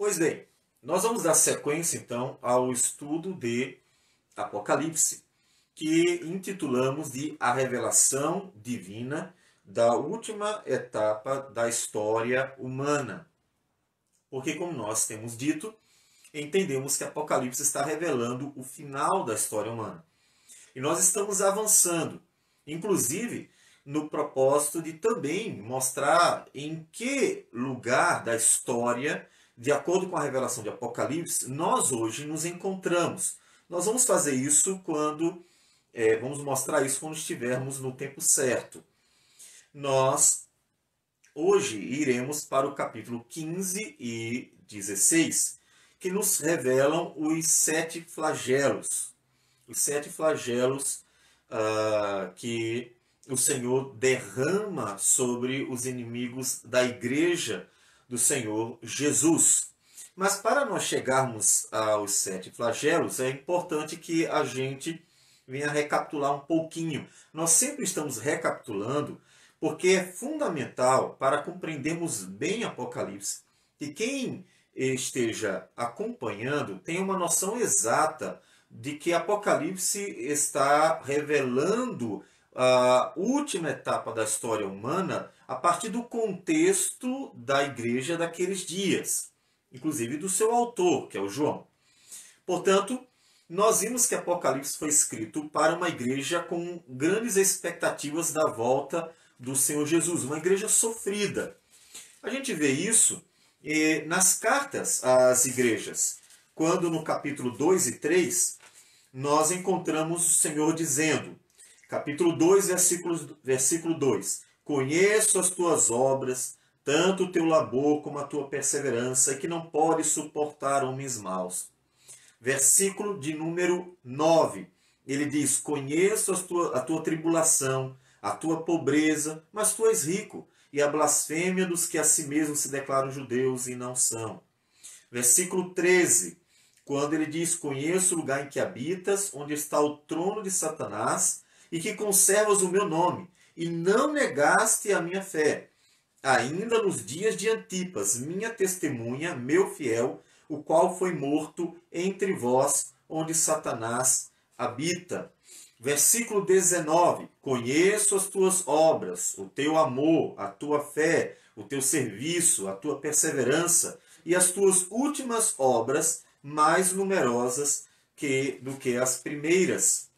Pois bem, nós vamos dar sequência então ao estudo de Apocalipse, que intitulamos de A Revelação Divina da última etapa da história humana. Porque, como nós temos dito, entendemos que Apocalipse está revelando o final da história humana. E nós estamos avançando, inclusive no propósito de também mostrar em que lugar da história, de acordo com a revelação de Apocalipse, nós hoje nos encontramos. Nós vamos fazer isso vamos mostrar isso quando estivermos no tempo certo. Nós hoje iremos para o capítulo 15 e 16, que nos revelam os 7 flagelos. Os 7 flagelos que o Senhor derrama sobre os inimigos da igreja do Senhor Jesus. Mas para nós chegarmos aos 7 flagelos, é importante que a gente venha recapitular um pouquinho. Nós sempre estamos recapitulando porque é fundamental para compreendermos bem Apocalipse que quem esteja acompanhando tenha uma noção exata de que Apocalipse está revelando a última etapa da história humana a partir do contexto da igreja daqueles dias, inclusive do seu autor, que é o João. Portanto, nós vimos que Apocalipse foi escrito para uma igreja com grandes expectativas da volta do Senhor Jesus, uma igreja sofrida. A gente vê isso nas cartas às igrejas, quando no capítulo 2 e 3 nós encontramos o Senhor dizendo, capítulo 2, versículo 2, conheço as tuas obras, tanto o teu labor como a tua perseverança, e que não podes suportar homens maus. Versículo de número 9, ele diz, conheço a tua tribulação, a tua pobreza, mas tu és rico, e a blasfêmia dos que a si mesmos se declaram judeus e não são. Versículo 13, quando ele diz, conheço o lugar em que habitas, onde está o trono de Satanás, e que conservas o meu nome, e não negaste a minha fé, ainda nos dias de Antipas, minha testemunha, meu fiel, o qual foi morto entre vós, onde Satanás habita. Versículo 19, conheço as tuas obras, o teu amor, a tua fé, o teu serviço, a tua perseverança, e as tuas últimas obras, mais numerosas do que as primeiras.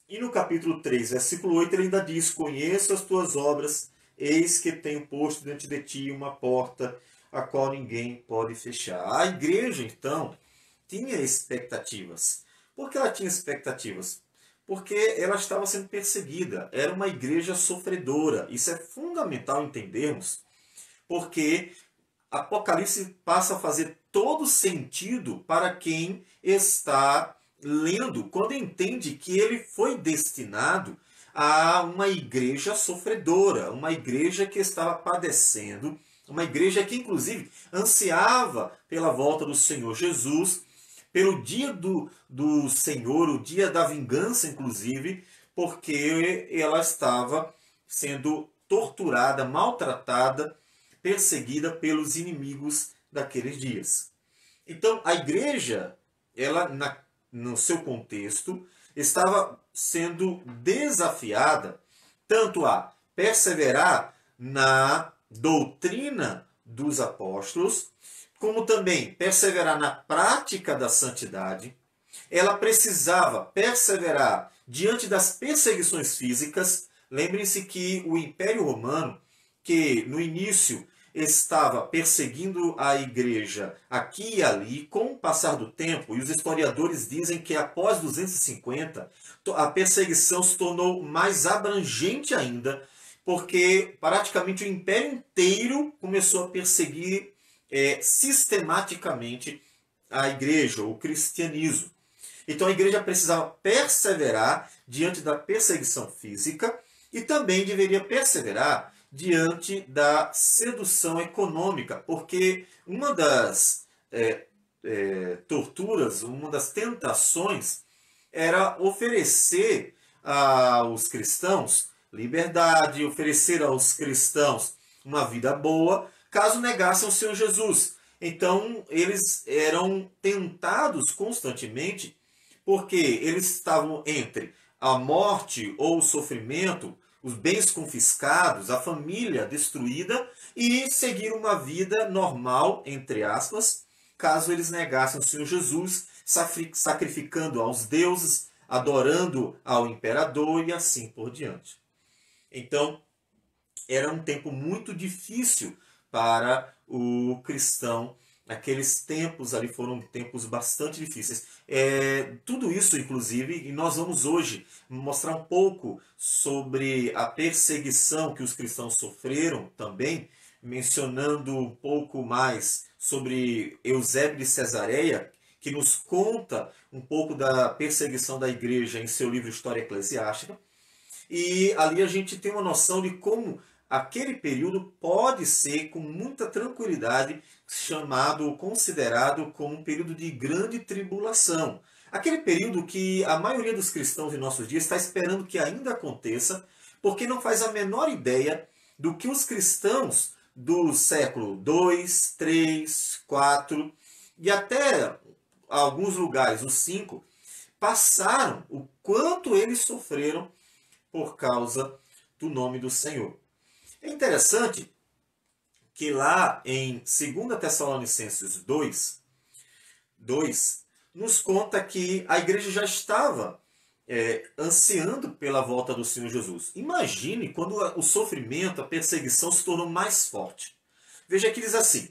E no capítulo 3, versículo 8, ele ainda diz, conheço as tuas obras, eis que tenho posto diante de ti uma porta, a qual ninguém pode fechar. A igreja, então, tinha expectativas. Por que ela tinha expectativas? Porque ela estava sendo perseguida. Era uma igreja sofredora. Isso é fundamental entendermos, porque Apocalipse passa a fazer todo sentido para quem está lendo, quando entende que ele foi destinado a uma igreja sofredora, uma igreja que estava padecendo, uma igreja que inclusive ansiava pela volta do Senhor Jesus, pelo dia do Senhor, o dia da vingança inclusive, porque ela estava sendo torturada, maltratada, perseguida pelos inimigos daqueles dias. Então a igreja, ela no seu contexto, estava sendo desafiada tanto a perseverar na doutrina dos apóstolos, como também perseverar na prática da santidade. Ela precisava perseverar diante das perseguições físicas. Lembrem-se que o Império Romano, que no início estava perseguindo a igreja aqui e ali, com o passar do tempo, e os historiadores dizem que após 250, a perseguição se tornou mais abrangente ainda, porque praticamente o império inteiro começou a perseguir sistematicamente a igreja, o cristianismo. Então a igreja precisava perseverar diante da perseguição física e também deveria perseverar diante da sedução econômica, porque uma das torturas, uma das tentações era oferecer aos cristãos liberdade, oferecer aos cristãos uma vida boa, caso negassem o Senhor Jesus. Então, eles eram tentados constantemente, porque eles estavam entre a morte ou o sofrimento, os bens confiscados, a família destruída, e seguir uma vida normal, entre aspas, caso eles negassem o Senhor Jesus, sacrificando aos deuses, adorando ao imperador e assim por diante. Então, era um tempo muito difícil para o cristão. Aqueles tempos ali foram tempos bastante difíceis. Tudo isso, inclusive, e nós vamos hoje mostrar um pouco sobre a perseguição que os cristãos sofreram também, mencionando um pouco mais sobre Eusébio de Cesareia, que nos conta um pouco da perseguição da igreja em seu livro História Eclesiástica. E ali a gente tem uma noção de como aquele período pode ser, com muita tranquilidade, chamado, considerado como um período de grande tribulação. Aquele período que a maioria dos cristãos em nossos dias está esperando que ainda aconteça, porque não faz a menor ideia do que os cristãos do século 2, 3, 4 e até alguns lugares, os 5, passaram, o quanto eles sofreram por causa do nome do Senhor. É interessante que lá em 2 Tessalonicenses 2, nos conta que a igreja já estava ansiando pela volta do Senhor Jesus. Imagine quando o sofrimento, a perseguição se tornou mais forte. Veja que diz assim: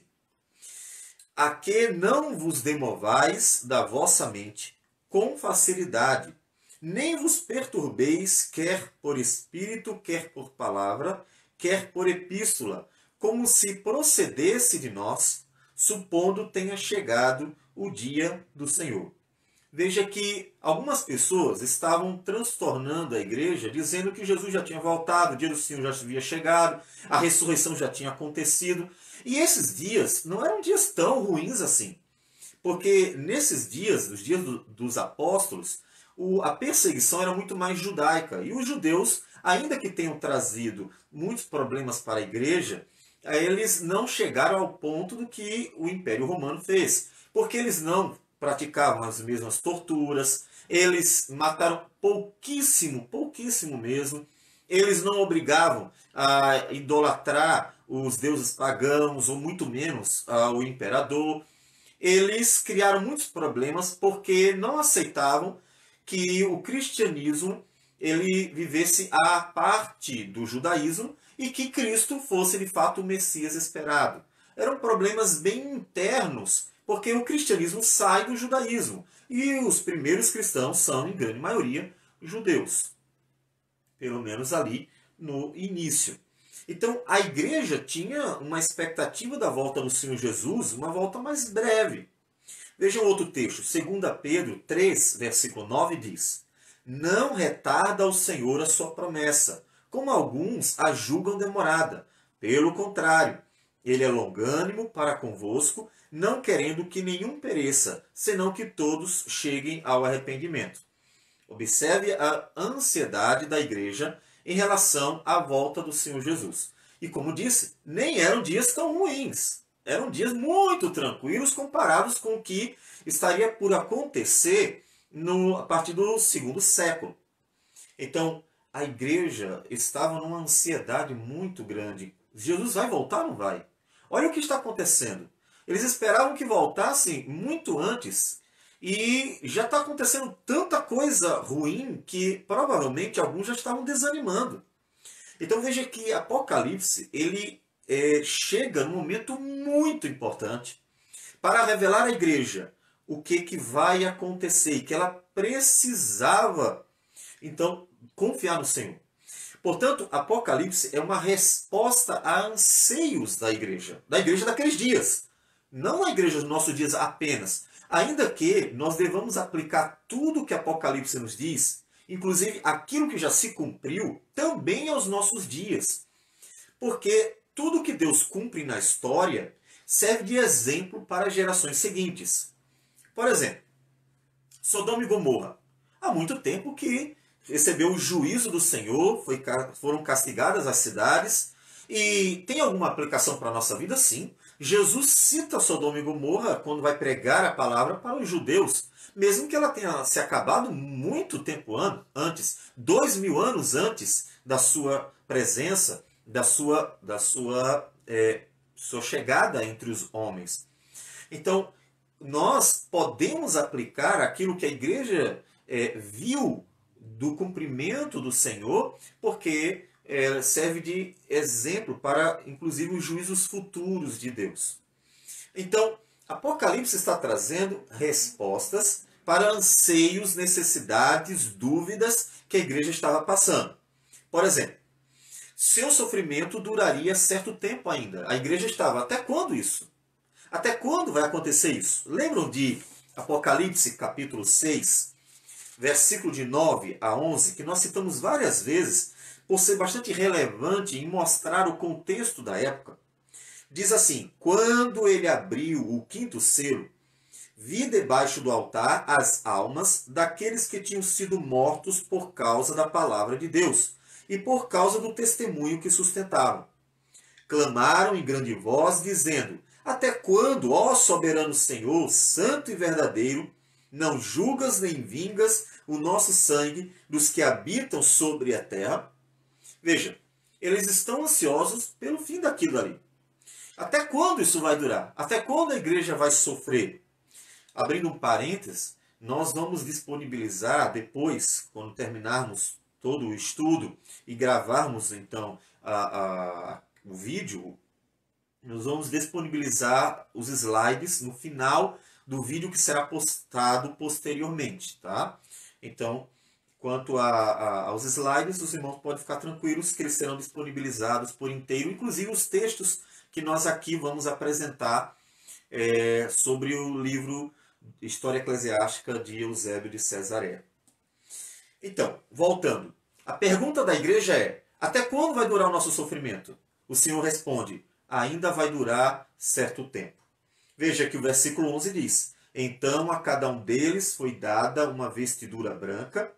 a que não vos demovais da vossa mente com facilidade, nem vos perturbeis, quer por espírito, quer por palavra, quer por epístola, como se procedesse de nós, supondo tenha chegado o dia do Senhor. Veja que algumas pessoas estavam transtornando a igreja, dizendo que Jesus já tinha voltado, o dia do Senhor já havia chegado, a ressurreição já tinha acontecido. E esses dias não eram dias tão ruins assim. Porque nesses dias, nos dias dos apóstolos, a perseguição era muito mais judaica. E os judeus, ainda que tenham trazido muitos problemas para a igreja, eles não chegaram ao ponto do que o Império Romano fez. Porque eles não praticavam as mesmas torturas, eles mataram pouquíssimo, pouquíssimo mesmo. Eles não obrigavam a idolatrar os deuses pagãos, ou muito menos o imperador. Eles criaram muitos problemas porque não aceitavam que o cristianismo ele vivesse à parte do judaísmo e que Cristo fosse de fato o Messias esperado. Eram problemas bem internos, porque o cristianismo sai do judaísmo e os primeiros cristãos são, em grande maioria, judeus. Pelo menos ali no início. Então a igreja tinha uma expectativa da volta do Senhor Jesus, uma volta mais breve. Vejam outro texto, 2 Pedro 3, versículo 9 diz: não retarda o Senhor a sua promessa, como alguns a julgam demorada. Pelo contrário, ele é longânimo para convosco, não querendo que nenhum pereça, senão que todos cheguem ao arrependimento. Observe a ansiedade da igreja em relação à volta do Senhor Jesus. E como disse, nem eram dias tão ruins. Eram dias muito tranquilos comparados com o que estaria por acontecer a partir do segundo século. Então, a igreja estava numa ansiedade muito grande. Jesus vai voltar ou não vai? Olha o que está acontecendo. Eles esperavam que voltasse muito antes. E já está acontecendo tanta coisa ruim que provavelmente alguns já estavam desanimando. Então veja que Apocalipse ele chega num momento muito importante para revelar à igreja o que vai acontecer e que ela precisava então confiar no Senhor. Portanto, Apocalipse é uma resposta a anseios da igreja daqueles dias. Não a igreja dos nossos dias apenas. Ainda que nós devamos aplicar tudo o que Apocalipse nos diz, inclusive aquilo que já se cumpriu, também aos nossos dias. Porque tudo que Deus cumpre na história serve de exemplo para as gerações seguintes. Por exemplo, Sodoma e Gomorra. Há muito tempo que recebeu o juízo do Senhor, foram castigadas as cidades. E tem alguma aplicação para a nossa vida? Sim. Jesus cita Sodoma e Gomorra quando vai pregar a palavra para os judeus, mesmo que ela tenha se acabado muito tempo antes, 2000 anos antes da sua presença, sua chegada entre os homens. Então, nós podemos aplicar aquilo que a igreja viu do cumprimento do Senhor, porque serve de exemplo para, inclusive, os juízos futuros de Deus. Então, Apocalipse está trazendo respostas para anseios, necessidades, dúvidas que a igreja estava passando. Por exemplo, seu sofrimento duraria certo tempo ainda. A igreja estava, até quando isso? Até quando vai acontecer isso? Lembram de Apocalipse capítulo 6, versículo de 9 a 11, que nós citamos várias vezes, por ser bastante relevante em mostrar o contexto da época? Diz assim: quando ele abriu o quinto selo, vi debaixo do altar as almas daqueles que tinham sido mortos por causa da palavra de Deus e por causa do testemunho que sustentavam. Clamaram em grande voz, dizendo: até quando, ó soberano Senhor, santo e verdadeiro, não julgas nem vingas o nosso sangue dos que habitam sobre a terra? Veja, eles estão ansiosos pelo fim daquilo ali. Até quando isso vai durar? Até quando a igreja vai sofrer? Abrindo um parênteses, nós vamos disponibilizar depois, quando terminarmos todo o estudo e gravarmos então o vídeo, nós vamos disponibilizar os slides no final do vídeo que será postado posteriormente, tá? Então, quanto aos slides, os irmãos podem ficar tranquilos que eles serão disponibilizados por inteiro, inclusive os textos que nós aqui vamos apresentar sobre o livro História Eclesiástica de Eusébio de Cesareia. Então, voltando. A pergunta da igreja é: até quando vai durar o nosso sofrimento? O Senhor responde: ainda vai durar certo tempo. Veja que o versículo 11 diz: então a cada um deles foi dada uma vestidura branca,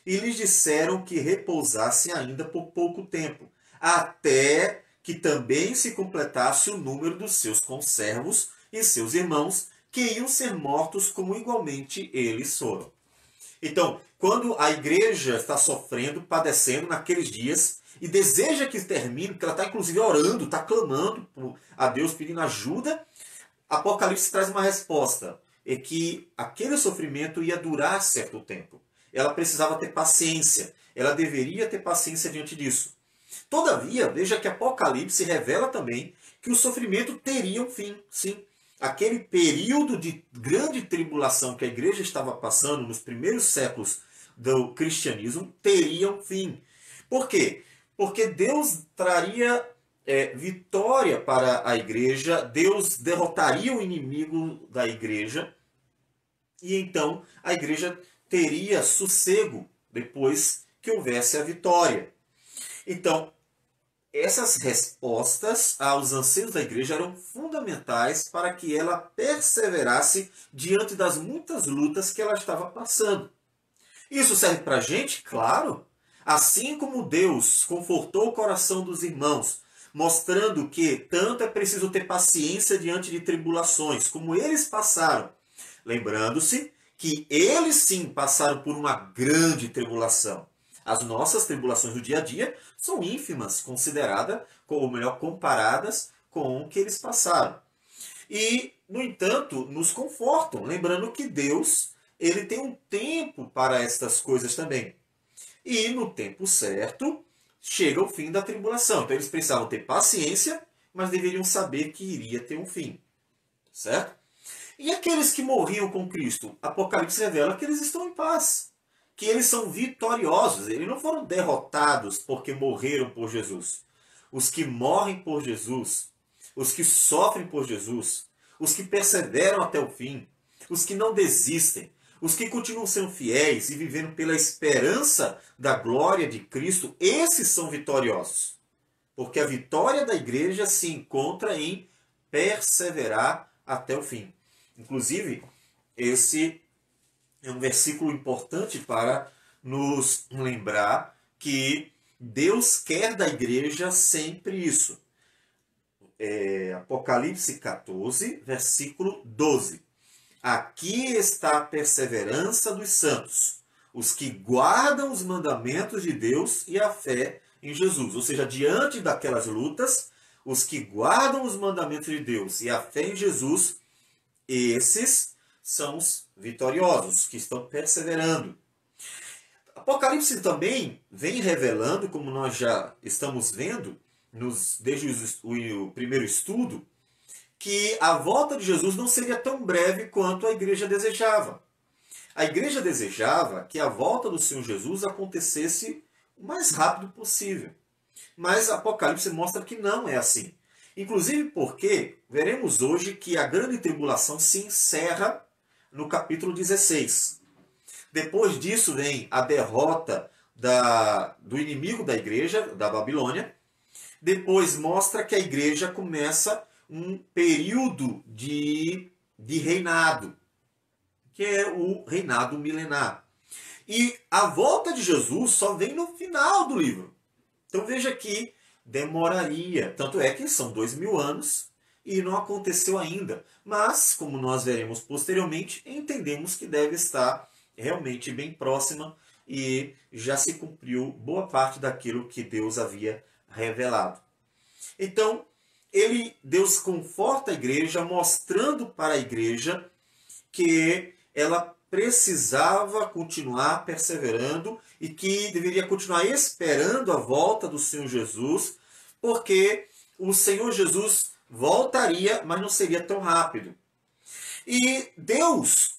e lhes disseram que repousassem ainda por pouco tempo, até que também se completasse o número dos seus conservos e seus irmãos, que iam ser mortos como igualmente eles foram. Então, quando a igreja está sofrendo, padecendo naqueles dias, e deseja que termine, porque ela está inclusive orando, está clamando a Deus, pedindo ajuda, Apocalipse traz uma resposta, é que aquele sofrimento ia durar certo tempo. Ela precisava ter paciência, ela deveria ter paciência diante disso. Todavia, veja que Apocalipse revela também que o sofrimento teria um fim, sim. Aquele período de grande tribulação que a igreja estava passando nos primeiros séculos do cristianismo teria um fim. Por quê? Porque Deus traria vitória para a igreja, Deus derrotaria o inimigo da igreja, e então a igreja teria sossego depois que houvesse a vitória. Então, essas respostas aos anseios da igreja eram fundamentais para que ela perseverasse diante das muitas lutas que ela estava passando. Isso serve para a gente? Claro! Assim como Deus confortou o coração dos irmãos, mostrando que tanto é preciso ter paciência diante de tribulações, como eles passaram, lembrando-se que eles sim passaram por uma grande tribulação. As nossas tribulações do dia a dia são ínfimas, ou melhor, comparadas com o que eles passaram. E, no entanto, nos confortam, lembrando que Deus ele tem um tempo para estas coisas também. E no tempo certo, chega o fim da tribulação. Então eles precisavam ter paciência, mas deveriam saber que iria ter um fim. Certo? E aqueles que morriam com Cristo? Apocalipse revela que eles estão em paz. Que eles são vitoriosos. Eles não foram derrotados porque morreram por Jesus. Os que morrem por Jesus, os que sofrem por Jesus, os que perseveram até o fim, os que não desistem, os que continuam sendo fiéis e vivendo pela esperança da glória de Cristo, esses são vitoriosos. Porque a vitória da igreja se encontra em perseverar até o fim. Inclusive, esse é um versículo importante para nos lembrar que Deus quer da igreja sempre isso. Apocalipse 14, versículo 12. Aqui está a perseverança dos santos, os que guardam os mandamentos de Deus e a fé em Jesus. Ou seja, diante daquelas lutas, os que guardam os mandamentos de Deus e a fé em Jesus, esses são os vitoriosos, que estão perseverando. Apocalipse também vem revelando, como nós já estamos vendo, desde o primeiro estudo, que a volta de Jesus não seria tão breve quanto a igreja desejava. A igreja desejava que a volta do Senhor Jesus acontecesse o mais rápido possível. Mas Apocalipse mostra que não é assim. Inclusive porque veremos hoje que a grande tribulação se encerra no capítulo 16. Depois disso vem a derrota do inimigo da igreja, da Babilônia. Depois mostra que a igreja começa um período de reinado, que é o reinado milenar. E a volta de Jesus só vem no final do livro. Então veja que demoraria. Tanto é que são 2000 anos e não aconteceu ainda. Mas, como nós veremos posteriormente, entendemos que deve estar realmente bem próxima e já se cumpriu boa parte daquilo que Deus havia revelado. Então, Deus conforta a igreja, mostrando para a igreja que ela precisava continuar perseverando e que deveria continuar esperando a volta do Senhor Jesus, porque o Senhor Jesus voltaria, mas não seria tão rápido. E Deus,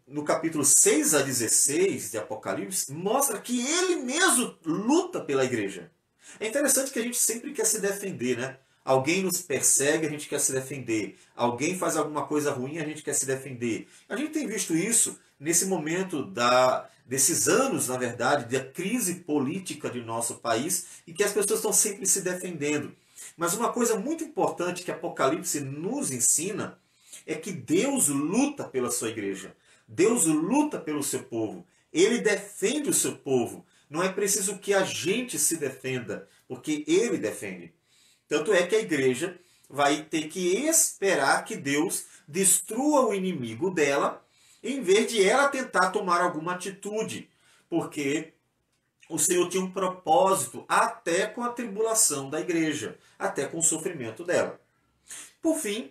no capítulo 6 a 16 de Apocalipse, mostra que Ele mesmo luta pela igreja. É interessante que a gente sempre quer se defender, né? Alguém nos persegue, a gente quer se defender. Alguém faz alguma coisa ruim, a gente quer se defender. A gente tem visto isso nesse momento desses anos, na verdade, da crise política de nosso país, e que as pessoas estão sempre se defendendo. Mas uma coisa muito importante que Apocalipse nos ensina é que Deus luta pela sua igreja. Deus luta pelo seu povo. Ele defende o seu povo. Não é preciso que a gente se defenda, porque Ele defende. Tanto é que a igreja vai ter que esperar que Deus destrua o inimigo dela, em vez de ela tentar tomar alguma atitude. Porque o Senhor tinha um propósito até com a tribulação da igreja, até com o sofrimento dela. Por fim,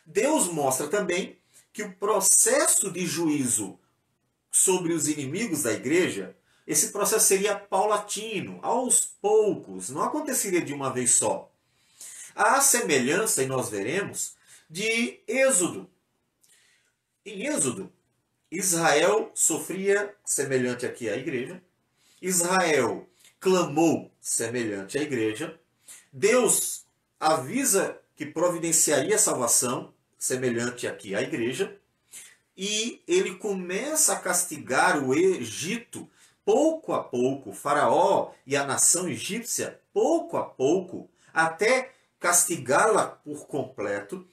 Deus mostra também que o processo de juízo sobre os inimigos da igreja, esse processo seria paulatino, aos poucos, não aconteceria de uma vez só. A semelhança, e nós veremos, de Êxodo. Em Êxodo, Israel sofria semelhante aqui à igreja. Israel clamou semelhante à igreja. Deus avisa que providenciaria salvação semelhante aqui à igreja. E ele começa a castigar o Egito pouco a pouco, o Faraó e a nação egípcia, pouco a pouco, até castigá-la por completo,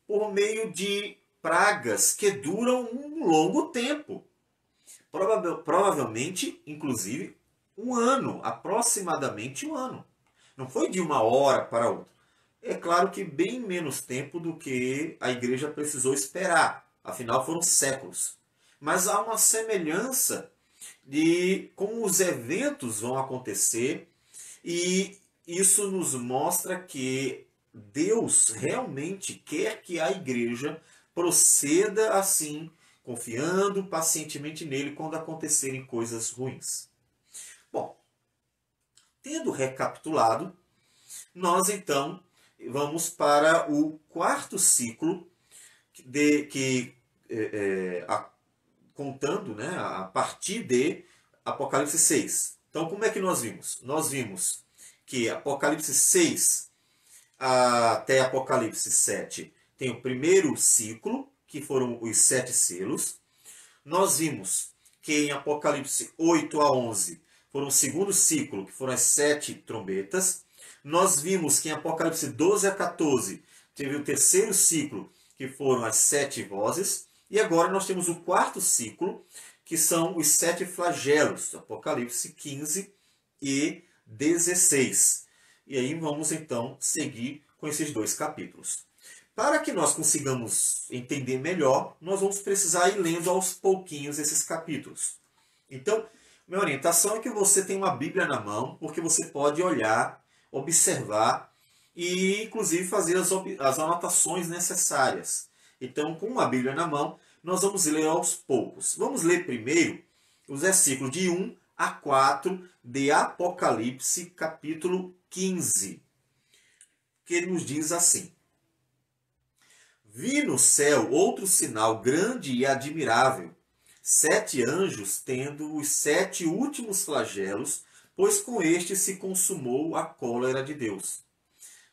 por meio de pragas que duram um longo tempo. Provavelmente, inclusive, um ano, aproximadamente um ano. Não foi de uma hora para outra. É claro que bem menos tempo do que a igreja precisou esperar. Afinal, foram séculos. Mas há uma semelhança de como os eventos vão acontecer, e isso nos mostra que Deus realmente quer que a igreja proceda assim, confiando pacientemente nele quando acontecerem coisas ruins. Bom, tendo recapitulado, nós então vamos para o quarto ciclo, contando, né, a partir de Apocalipse 6. Então, como é que nós vimos? Nós vimos que Apocalipse 6 até Apocalipse 7 tem o primeiro ciclo, que foram os 7 selos. Nós vimos que em Apocalipse 8 a 11 foram o segundo ciclo, que foram as 7 trombetas. Nós vimos que em Apocalipse 12 a 14 teve o terceiro ciclo, que foram as 7 vozes. E agora nós temos o quarto ciclo, que são os 7 flagelos, Apocalipse 15 e 16. E aí vamos então seguir com esses dois capítulos. Para que nós consigamos entender melhor, nós vamos precisar ir lendo aos pouquinhos esses capítulos. Então, minha orientação é que você tenha uma Bíblia na mão, porque você pode olhar, observar e, inclusive, fazer as anotações necessárias. Então, com uma Bíblia na mão, nós vamos ler aos poucos. Vamos ler primeiro os versículos de 1 a 4 de Apocalipse, capítulo 15, que nos diz assim: Vi no céu outro sinal grande e admirável, 7 anjos tendo os 7 últimos flagelos, pois com este se consumou a cólera de Deus.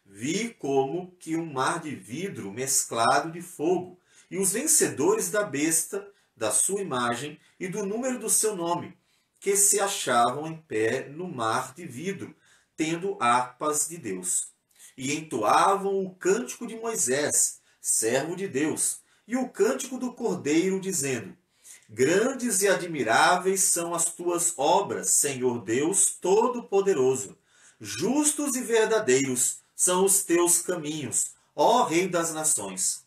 Vi como que um mar de vidro mesclado de fogo, e os vencedores da besta, da sua imagem e do número do seu nome, que se achavam em pé no mar de vidro, tendo harpas de Deus. E entoavam o cântico de Moisés, servo de Deus, e o cântico do Cordeiro, dizendo: Grandes e admiráveis são as tuas obras, Senhor Deus Todo-Poderoso. Justos e verdadeiros são os teus caminhos, ó Rei das nações.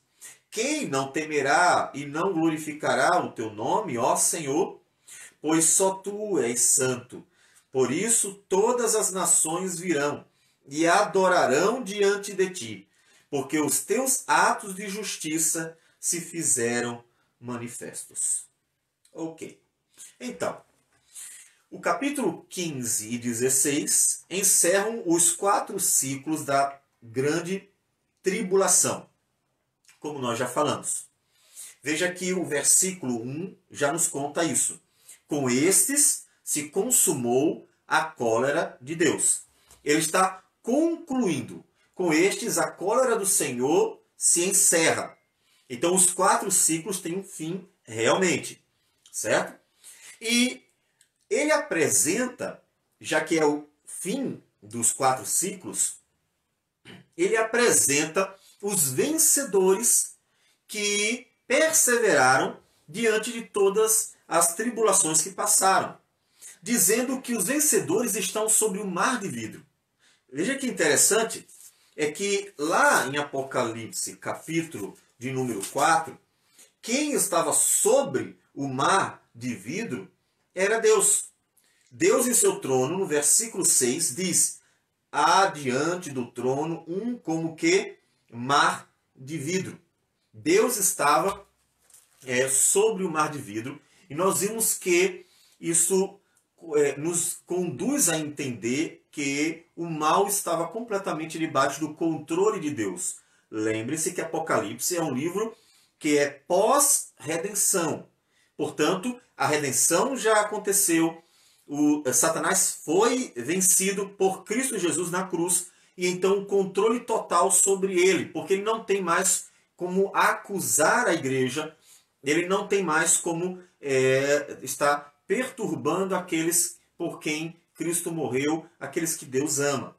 Quem não temerá e não glorificará o teu nome, ó Senhor? Pois só tu és santo. Por isso todas as nações virão e adorarão diante de ti, porque os teus atos de justiça se fizeram manifestos. Ok. Então, o capítulo 15 e 16 encerram os 4 ciclos da grande tribulação, como nós já falamos. Veja que o versículo 1 já nos conta isso. Com estes se consumou a cólera de Deus. Ele está concluindo. Com estes a cólera do Senhor se encerra. Então os 4 ciclos têm um fim realmente. Certo? E ele apresenta, já que é o fim dos 4 ciclos, ele apresenta os vencedores que perseveraram diante de todas as tribulações que passaram, dizendo que os vencedores estão sobre o mar de vidro. Veja que interessante, é que lá em Apocalipse, capítulo de número 4, quem estava sobre o mar de vidro era Deus. Deus em seu trono, no versículo 6, diz: há diante do trono um como que mar de vidro. Deus estava sobre o mar de vidro, e nós vimos que isso nos conduz a entender que o mal estava completamente debaixo do controle de Deus. Lembre-se que Apocalipse é um livro que é pós-redenção. Portanto, a redenção já aconteceu, Satanás foi vencido por Cristo Jesus na cruz, e então o controle total sobre ele, porque ele não tem mais como acusar a igreja, ele não tem mais como estar perturbando aqueles por quem Cristo morreu, aqueles que Deus ama.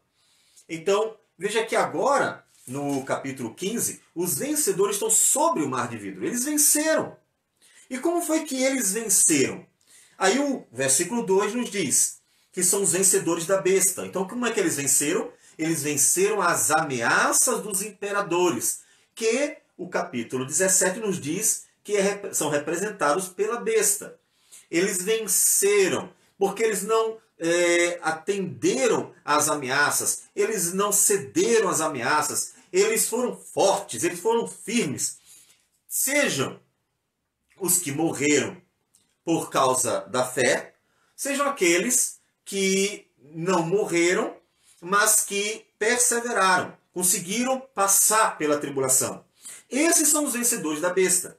Então, veja que agora, no capítulo 15, os vencedores estão sobre o mar de vidro. Eles venceram. E como foi que eles venceram? Aí o versículo 2 nos diz que são os vencedores da besta. Então, como é que eles venceram? Eles venceram as ameaças dos imperadores, que o capítulo 17 nos diz que são representados pela besta. Eles venceram porque eles não atenderam às ameaças, eles não cederam às ameaças, eles foram fortes, eles foram firmes. Sejam os que morreram por causa da fé, sejam aqueles que não morreram, mas que perseveraram, conseguiram passar pela tribulação. Esses são os vencedores da besta.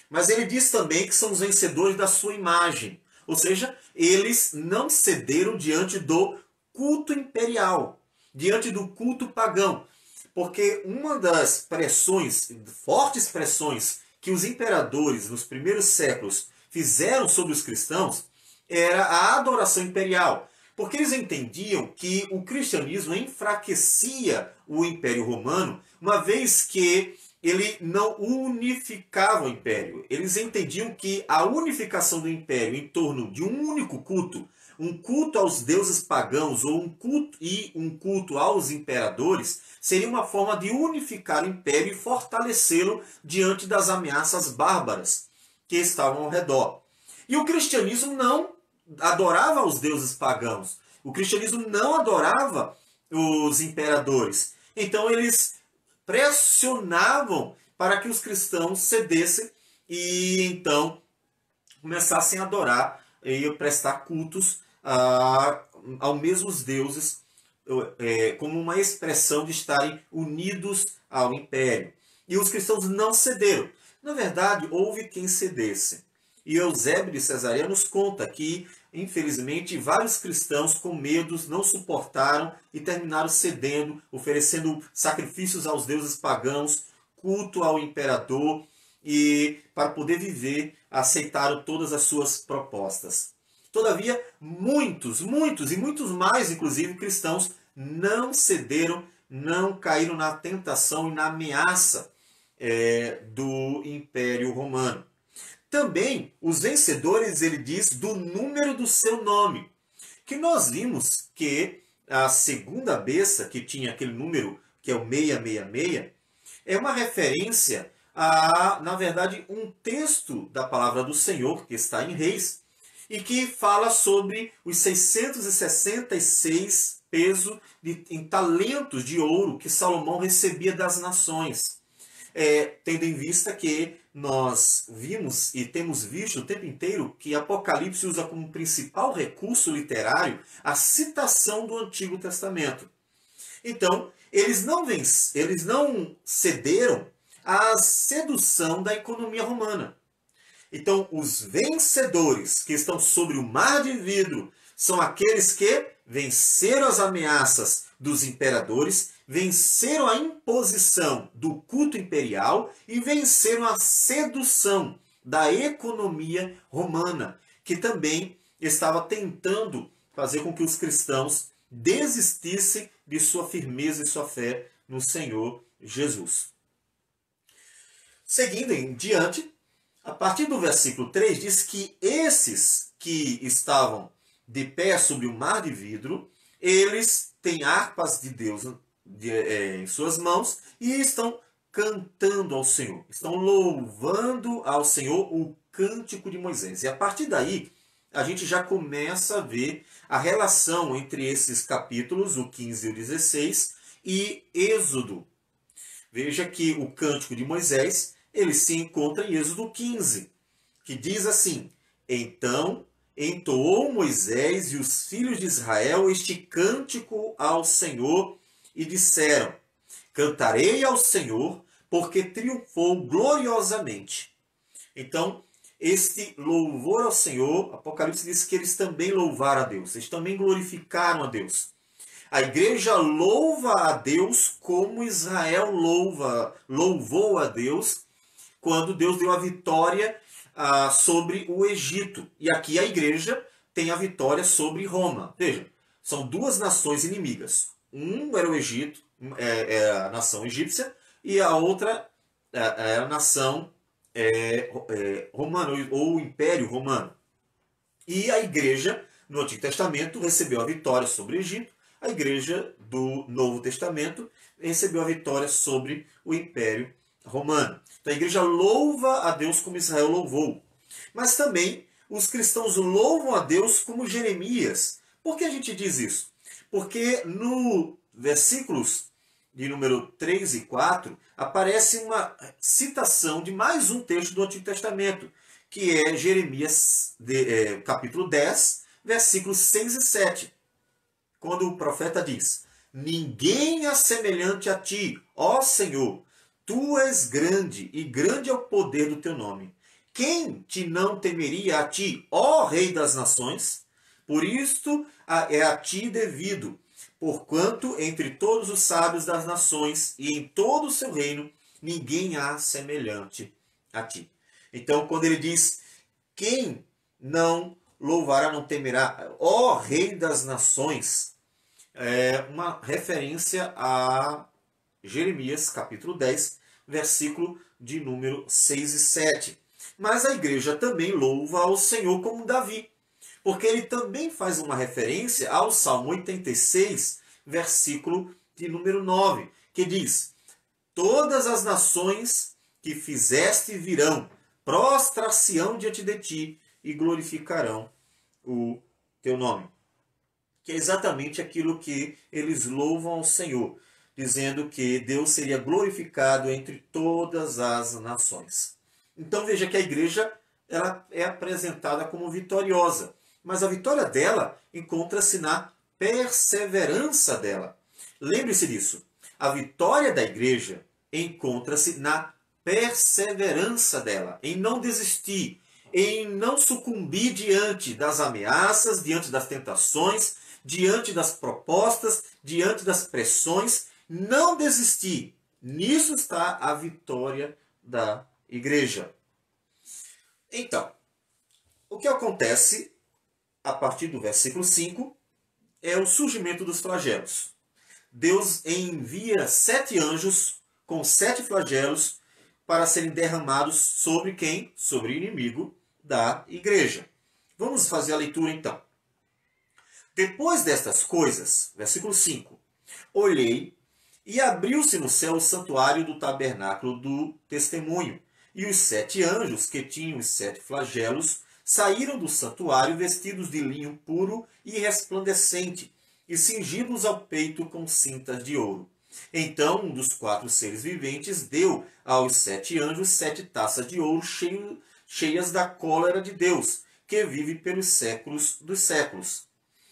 Mas ele diz também que são os vencedores da sua imagem. Ou seja, eles não cederam diante do culto imperial, diante do culto pagão. Porque uma das pressões, fortes pressões, que os imperadores nos primeiros séculos fizeram sobre os cristãos era a adoração imperial. Porque eles entendiam que o cristianismo enfraquecia o Império Romano, uma vez que ele não unificava o império. Eles entendiam que a unificação do império em torno de um único culto, um culto aos deuses pagãos ou um culto aos imperadores seria uma forma de unificar o império e fortalecê-lo diante das ameaças bárbaras que estavam ao redor. E o cristianismo não adorava os deuses pagãos. O cristianismo não adorava os imperadores. Então eles pressionavam para que os cristãos cedessem e então começassem a adorar e prestar cultos aos mesmos deuses, como uma expressão de estarem unidos ao império. E os cristãos não cederam. Na verdade, houve quem cedesse. E Eusébio de Cesareia nos conta que, infelizmente, vários cristãos com medos não suportaram e terminaram cedendo, oferecendo sacrifícios aos deuses pagãos, culto ao imperador, e para poder viver, aceitaram todas as suas propostas. Todavia, muitos e muitos mais, inclusive cristãos, não cederam, não caíram na tentação e na ameaça do Império Romano. Também, os vencedores, ele diz, do número do seu nome. Que nós vimos que a segunda besta, que tinha aquele número, que é o 666, é uma referência a, na verdade, um texto da palavra do Senhor, que está em Reis, e que fala sobre os 666 pesos em talentos de ouro que Salomão recebia das nações. Tendo em vista que nós vimos e temos visto o tempo inteiro que Apocalipse usa como principal recurso literário a citação do Antigo Testamento. Então, eles não cederam à sedução da economia romana. Então, os vencedores que estão sobre o mar de vidro são aqueles que venceram as ameaças dos imperadores, venceram a imposição do culto imperial e venceram a sedução da economia romana, que também estava tentando fazer com que os cristãos desistissem de sua firmeza e sua fé no Senhor Jesus. Seguindo em diante, a partir do versículo 3 diz que esses que estavam de pé sobre o mar de vidro, eles têm harpas de Deus em suas mãos e estão cantando ao Senhor, estão louvando ao Senhor o cântico de Moisés. E a partir daí, a gente já começa a ver a relação entre esses capítulos, o 15 e o 16, e Êxodo. Veja que o cântico de Moisés, ele se encontra em Êxodo 15, que diz assim: Então entoou Moisés e os filhos de Israel este cântico ao Senhor e disseram: Cantarei ao Senhor, porque triunfou gloriosamente. Então, este louvor ao Senhor, Apocalipse diz que eles também louvaram a Deus, eles também glorificaram a Deus. A igreja louva a Deus como Israel louvou a Deus quando Deus deu a vitória sobre o Egito. E aqui a igreja tem a vitória sobre Roma. Veja, são duas nações inimigas. Um era o Egito, a nação egípcia, e a outra era a nação romana, ou o Império Romano. E a igreja, no Antigo Testamento, recebeu a vitória sobre o Egito. A igreja do Novo Testamento recebeu a vitória sobre o Império Romano. Então a igreja louva a Deus como Israel louvou. Mas também os cristãos louvam a Deus como Jeremias. Por que a gente diz isso? Porque no versículos de número 3 e 4 aparece uma citação de mais um texto do Antigo Testamento, que é Jeremias capítulo 10, versículos 6 e 7. Quando o profeta diz: Ninguém é semelhante a ti, ó Senhor. Tu és grande, e grande é o poder do teu nome. Quem te não temeria a ti, ó Rei das nações? Por isto é a ti devido, porquanto entre todos os sábios das nações e em todo o seu reino, ninguém há semelhante a ti. Então, quando ele diz: Quem não louvará, não temerá, ó Rei das nações, é uma referência a Jeremias, capítulo 10, versículo de número 6 e 7. Mas a igreja também louva ao Senhor como Davi. porque ele também faz uma referência ao Salmo 86, versículo de número 9, que diz: todas as nações que fizeste virão, prostrar-se-ão diante de ti e glorificarão o teu nome. Que é exatamente aquilo que eles louvam ao Senhor, dizendo que Deus seria glorificado entre todas as nações. Então veja que a igreja ela é apresentada como vitoriosa, mas a vitória dela encontra-se na perseverança dela. Lembre-se disso. A vitória da igreja encontra-se na perseverança dela, em não desistir, em não sucumbir diante das ameaças, diante das tentações, diante das propostas, diante das pressões, não desistir. Nisso está a vitória da igreja. Então, o que acontece a partir do versículo 5 é o surgimento dos flagelos. Deus envia 7 anjos com 7 flagelos para serem derramados sobre quem? Sobre o inimigo da igreja. Vamos fazer a leitura então. Depois destas coisas, versículo 5, olhei e abriu-se no céu o santuário do tabernáculo do testemunho, e os 7 anjos que tinham os 7 flagelos saíram do santuário vestidos de linho puro e resplandecente, e cingidos ao peito com cintas de ouro. Então um dos 4 seres viventes deu aos 7 anjos 7 taças de ouro cheias da cólera de Deus, que vive pelos séculos dos séculos.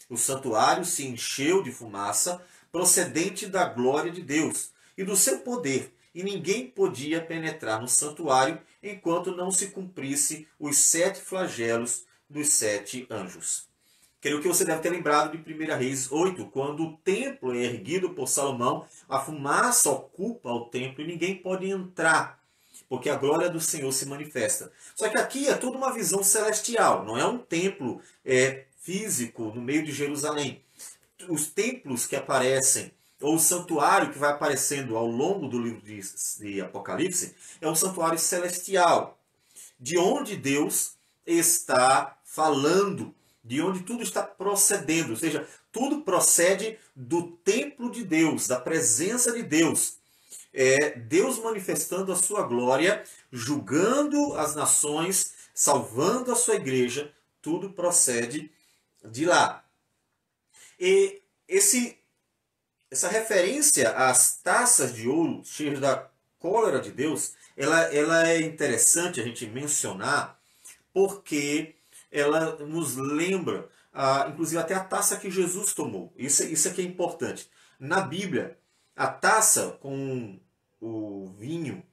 O santuário se encheu de fumaça procedente da glória de Deus e do seu poder, e ninguém podia penetrar no santuário enquanto não se cumprisse os 7 flagelos dos 7 anjos. Creio que você deve ter lembrado de 1 Reis 8, quando o templo é erguido por Salomão, a fumaça ocupa o templo e ninguém pode entrar, porque a glória do Senhor se manifesta. Só que aqui é toda uma visão celestial, não é um templo físico no meio de Jerusalém. Os templos que aparecem, ou o santuário que vai aparecendo ao longo do livro de Apocalipse, é um santuário celestial, de onde Deus está falando, de onde tudo está procedendo, ou seja, tudo procede do templo de Deus, da presença de Deus. Deus manifestando a sua glória, julgando as nações, salvando a sua igreja, tudo procede de lá. E essa referência às taças de ouro cheias da cólera de Deus, ela é interessante a gente mencionar, porque ela nos lembra, inclusive até a taça que Jesus tomou. Isso aqui é importante. Na Bíblia, a taça com o vinho,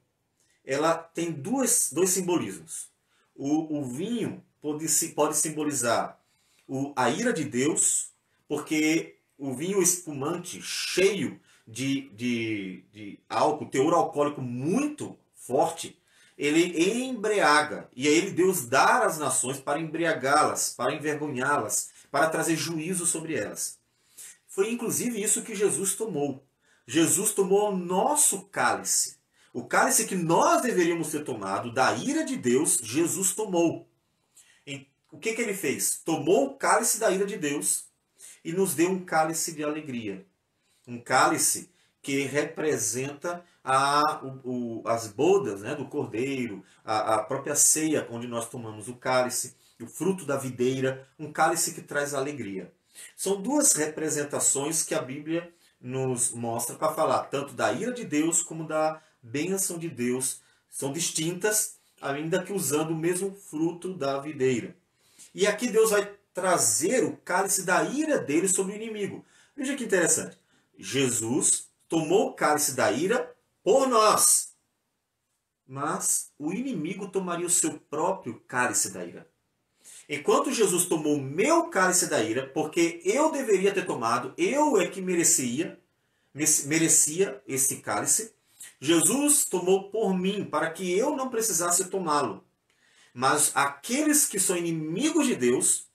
ela tem dois simbolismos. O vinho pode simbolizar a ira de Deus, porque o vinho espumante cheio de álcool, teor alcoólico muito forte, ele embriaga. E é ele Deus dar às nações para embriagá-las, para envergonhá-las, para trazer juízo sobre elas. Foi inclusive isso que Jesus tomou. Jesus tomou o nosso cálice. O cálice que nós deveríamos ter tomado, da ira de Deus, Jesus tomou. O que ele fez? Tomou o cálice da ira de Deus e nos deu um cálice de alegria. Um cálice que representa as bodas, né, do cordeiro, a própria ceia onde nós tomamos o cálice, o fruto da videira, um cálice que traz alegria. São duas representações que a Bíblia nos mostra para falar tanto da ira de Deus como da bênção de Deus. São distintas, ainda que usando o mesmo fruto da videira. E aqui Deus vai trazer o cálice da ira dele sobre o inimigo. Veja que interessante. Jesus tomou o cálice da ira por nós. Mas o inimigo tomaria o seu próprio cálice da ira. Enquanto Jesus tomou o meu cálice da ira, porque eu deveria ter tomado, eu é que merecia esse cálice, Jesus tomou por mim, para que eu não precisasse tomá-lo. Mas aqueles que são inimigos de Deus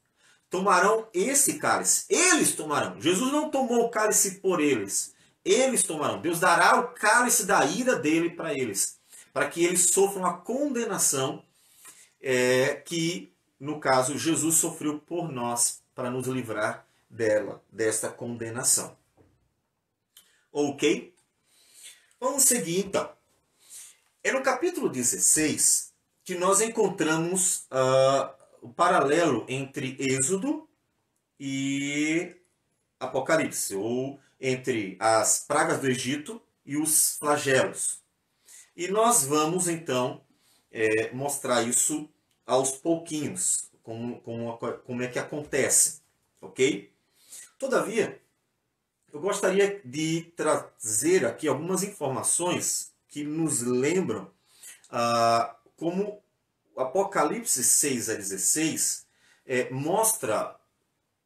tomarão esse cálice. Eles tomarão. Jesus não tomou o cálice por eles. Eles tomarão. Deus dará o cálice da ira dele para eles. Para que eles sofram a condenação que no caso, Jesus sofreu por nós para nos livrar desta condenação. Ok? Vamos seguir então. É no capítulo 16 que nós encontramos o paralelo entre Êxodo e Apocalipse, ou entre as pragas do Egito e os flagelos. E nós vamos então mostrar isso aos pouquinhos, como é que acontece, ok? Todavia, eu gostaria de trazer aqui algumas informações que nos lembram como Apocalipse 6 a 16 mostra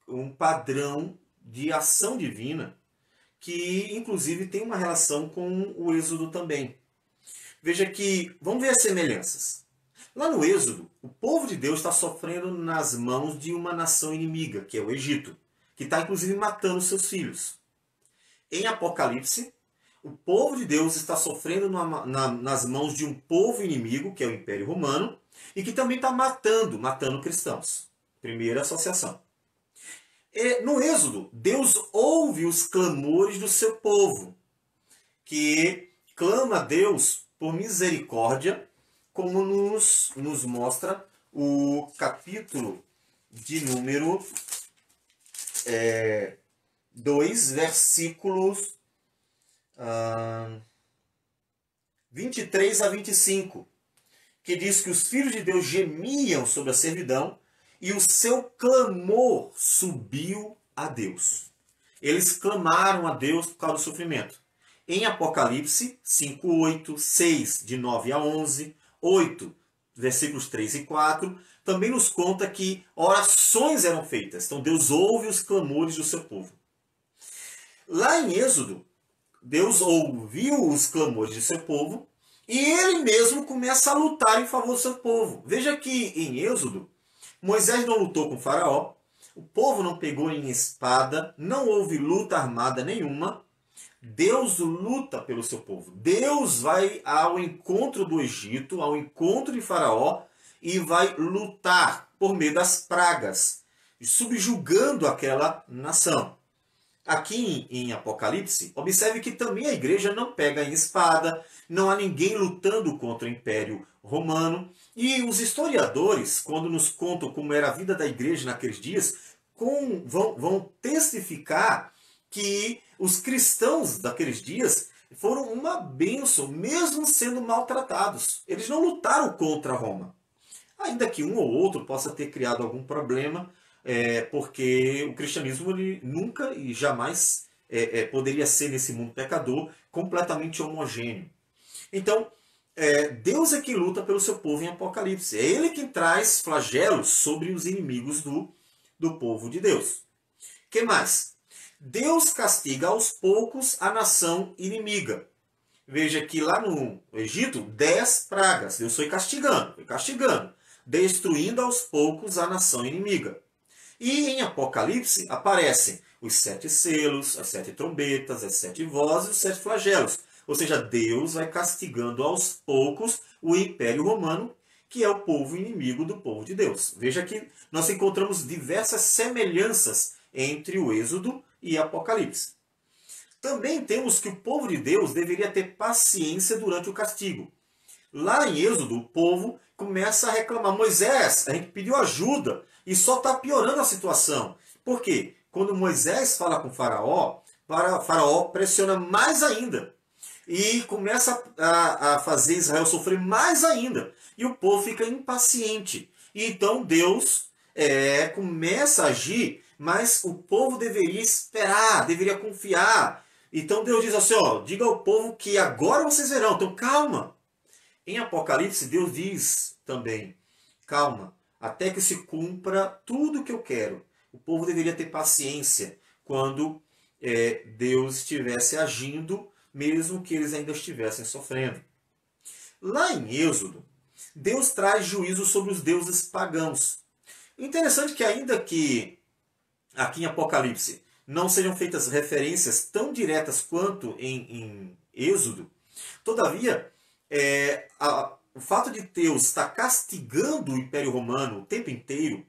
um padrão de ação divina que, inclusive, tem uma relação com o Êxodo também. Veja que, vamos ver as semelhanças. Lá no Êxodo, o povo de Deus está sofrendo nas mãos de uma nação inimiga, que é o Egito, que está, inclusive, matando seus filhos. Em Apocalipse, o povo de Deus está sofrendo nas mãos de um povo inimigo, que é o Império Romano, e que também está matando cristãos. Primeira associação. No Êxodo, Deus ouve os clamores do seu povo, que clama a Deus por misericórdia, como nos mostra o capítulo de número 2, versículos 23 a 25, que diz que os filhos de Deus gemiam sobre a servidão e o seu clamor subiu a Deus. Eles clamaram a Deus por causa do sofrimento. Em Apocalipse 5, 8, 6, de 9 a 11, 8, versículos 3 e 4, também nos conta que orações eram feitas. Então Deus ouve os clamores do seu povo. Lá em Êxodo, Deus ouviu os clamores do seu povo e ele mesmo começa a lutar em favor do seu povo. Veja que em Êxodo, Moisés não lutou com Faraó, o povo não pegou em espada, não houve luta armada nenhuma. Deus luta pelo seu povo. Deus vai ao encontro do Egito, ao encontro de Faraó, e vai lutar por meio das pragas, subjugando aquela nação. Aqui em Apocalipse, observe que também a igreja não pega em espada, não há ninguém lutando contra o Império Romano. E os historiadores, quando nos contam como era a vida da igreja naqueles dias, vão testificar que os cristãos daqueles dias foram uma bênção, mesmo sendo maltratados. Eles não lutaram contra Roma. Ainda que um ou outro possa ter criado algum problema, porque o cristianismo ele nunca e jamais poderia ser, nesse mundo pecador, completamente homogêneo. Então, Deus é que luta pelo seu povo em Apocalipse. É Ele que traz flagelos sobre os inimigos do povo de Deus. O que mais? Deus castiga aos poucos a nação inimiga. Veja que lá no Egito, 10 pragas. Deus foi castigando, destruindo aos poucos a nação inimiga. E em Apocalipse aparecem os 7 selos, as 7 trombetas, as 7 vozes e os 7 flagelos. Ou seja, Deus vai castigando aos poucos o Império Romano, que é o povo inimigo do povo de Deus. Veja que nós encontramos diversas semelhanças entre o Êxodo e Apocalipse. Também temos que o povo de Deus deveria ter paciência durante o castigo. Lá em Êxodo, o povo começa a reclamar: Moisés, a gente pediu ajuda e só está piorando a situação. Por quê? Quando Moisés fala com Faraó, Faraó pressiona mais ainda e começa a fazer Israel sofrer mais ainda. E o povo fica impaciente. E então Deus começa a agir, mas o povo deveria esperar, deveria confiar. Então Deus diz assim, diga ao povo que agora vocês verão, então calma. Em Apocalipse, Deus diz também, calma, até que se cumpra tudo o que eu quero. O povo deveria ter paciência quando Deus estivesse agindo, mesmo que eles ainda estivessem sofrendo. Lá em Êxodo, Deus traz juízo sobre os deuses pagãos. Interessante que ainda que aqui em Apocalipse não sejam feitas referências tão diretas quanto em Êxodo, todavia, o fato de Deus estar castigando o Império Romano o tempo inteiro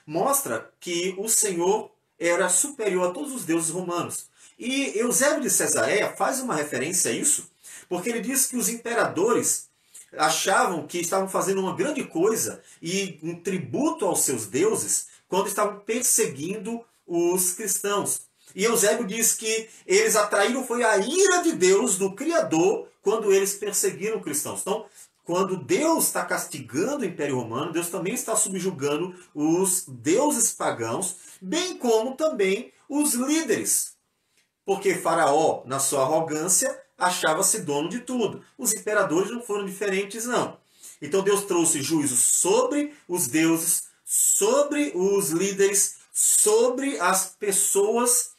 mostra que o Senhor era superior a todos os deuses romanos. E Eusébio de Cesareia faz uma referência a isso, porque ele diz que os imperadores achavam que estavam fazendo uma grande coisa e um tributo aos seus deuses quando estavam perseguindo os cristãos. E Eusébio diz que eles atraíram foi a ira de Deus, do Criador, quando eles perseguiram cristãos. Então, quando Deus está castigando o Império Romano, Deus também está subjugando os deuses pagãos, bem como também os líderes. Porque Faraó, na sua arrogância, achava-se dono de tudo. Os imperadores não foram diferentes, não. Então Deus trouxe juízo sobre os deuses, sobre os líderes, sobre as pessoas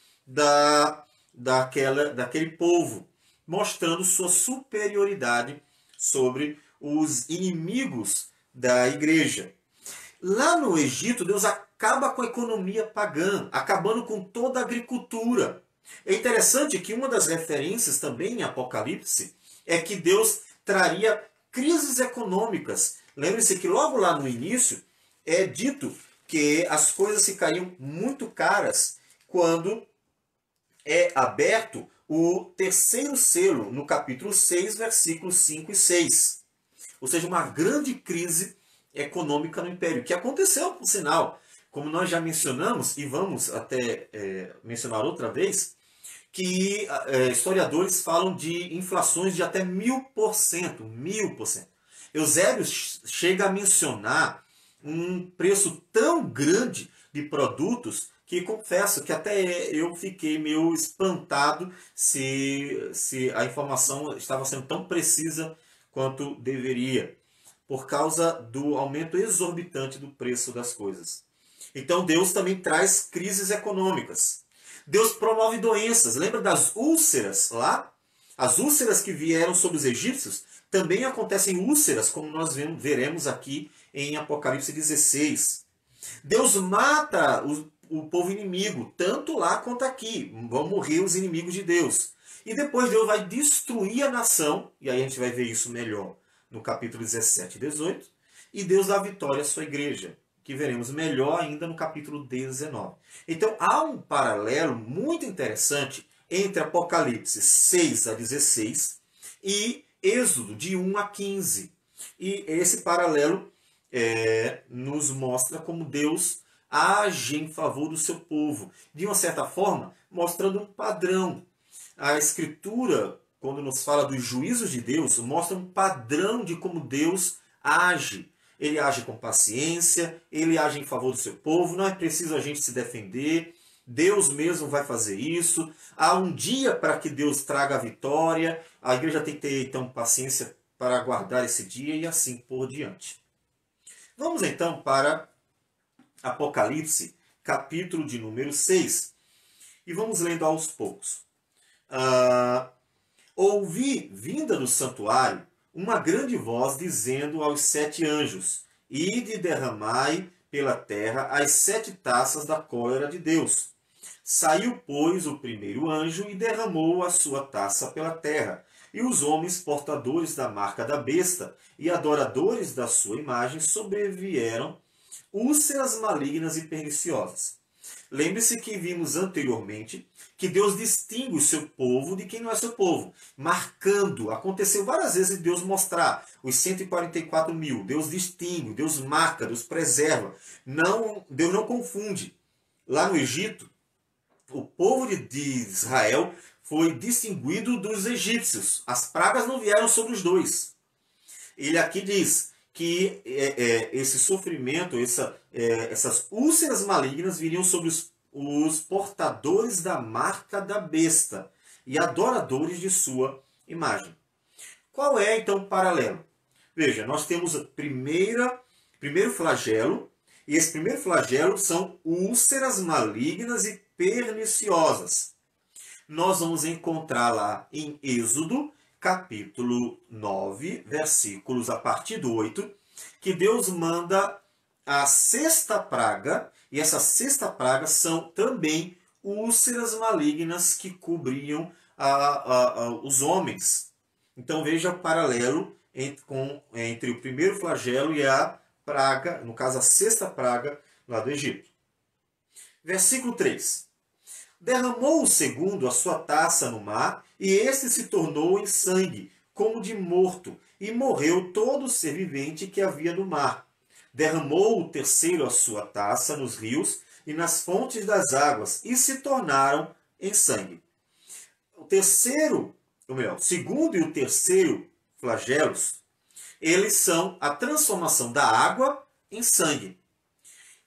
daquele povo, mostrando sua superioridade sobre os inimigos da igreja. Lá no Egito, Deus acaba com a economia pagã, acabando com toda a agricultura. É interessante que uma das referências também em Apocalipse é que Deus traria crises econômicas. Lembre-se que logo lá no início é dito que as coisas ficariam muito caras quando é aberto o terceiro selo, no capítulo 6, versículos 5 e 6. Ou seja, uma grande crise econômica no Império, que aconteceu, por sinal, como nós já mencionamos, e vamos até mencionar outra vez, que historiadores falam de inflações de até 1000%, 1000%. Eusébio chega a mencionar um preço tão grande de produtos que confesso que até eu fiquei meio espantado se a informação estava sendo tão precisa quanto deveria, por causa do aumento exorbitante do preço das coisas. Então Deus também traz crises econômicas. Deus promove doenças. Lembra das úlceras lá? As úlceras que vieram sobre os egípcios também acontecem úlceras, como nós veremos aqui em Apocalipse 16. Deus mata o povo inimigo, tanto lá quanto aqui. Vão morrer os inimigos de Deus. E depois Deus vai destruir a nação, e aí a gente vai ver isso melhor no capítulo 17 e 18, e Deus dá vitória à sua igreja, que veremos melhor ainda no capítulo 19. Então há um paralelo muito interessante entre Apocalipse 6 a 16 e Êxodo de 1 a 15. E esse paralelo nos mostra como Deus age em favor do seu povo, de uma certa forma, mostrando um padrão. A Escritura, quando nos fala dos juízos de Deus, mostra um padrão de como Deus age. Ele age com paciência, ele age em favor do seu povo, não é preciso a gente se defender, Deus mesmo vai fazer isso. Há um dia para que Deus traga a vitória, a igreja tem que ter então paciência para aguardar esse dia e assim por diante. Vamos então para Apocalipse, capítulo de número 6, e vamos lendo aos poucos. Ouvi, vinda do santuário, uma grande voz dizendo aos 7 anjos: Ide e derramai pela terra as 7 taças da cólera de Deus. Saiu, pois, o primeiro anjo e derramou a sua taça pela terra. E os homens portadores da marca da besta e adoradores da sua imagem sobrevieram úlceras malignas e perniciosas. Lembre-se que vimos anteriormente que Deus distingue o seu povo de quem não é seu povo, marcando. Aconteceu várias vezes Deus mostrar os 144 mil. Deus distingue, Deus marca, Deus preserva. Deus não confunde. Lá no Egito, o povo de Israel foi distinguido dos egípcios. As pragas não vieram sobre os dois. Ele aqui diz que esse sofrimento, essas úlceras malignas viriam sobre os portadores da marca da besta e adoradores de sua imagem. Qual é então o paralelo? Veja, nós temos o primeiro flagelo, e esse primeiro flagelo são úlceras malignas e perniciosas. Nós vamos encontrar lá em Êxodo, capítulo 9, versículos a partir do 8, que Deus manda a 6ª praga, e essa 6ª praga são também úlceras malignas que cobriam os homens. Então veja o paralelo entre o primeiro flagelo e a praga, no caso a sexta praga lá do Egito. Versículo 3. Derramou o segundo a sua taça no mar, e este se tornou em sangue, como de morto, e morreu todo ser vivente que havia no mar. Derramou o terceiro a sua taça nos rios e nas fontes das águas, e se tornaram em sangue. O terceiro, ou melhor, o segundo e o terceiro flagelos, eles são a transformação da água em sangue.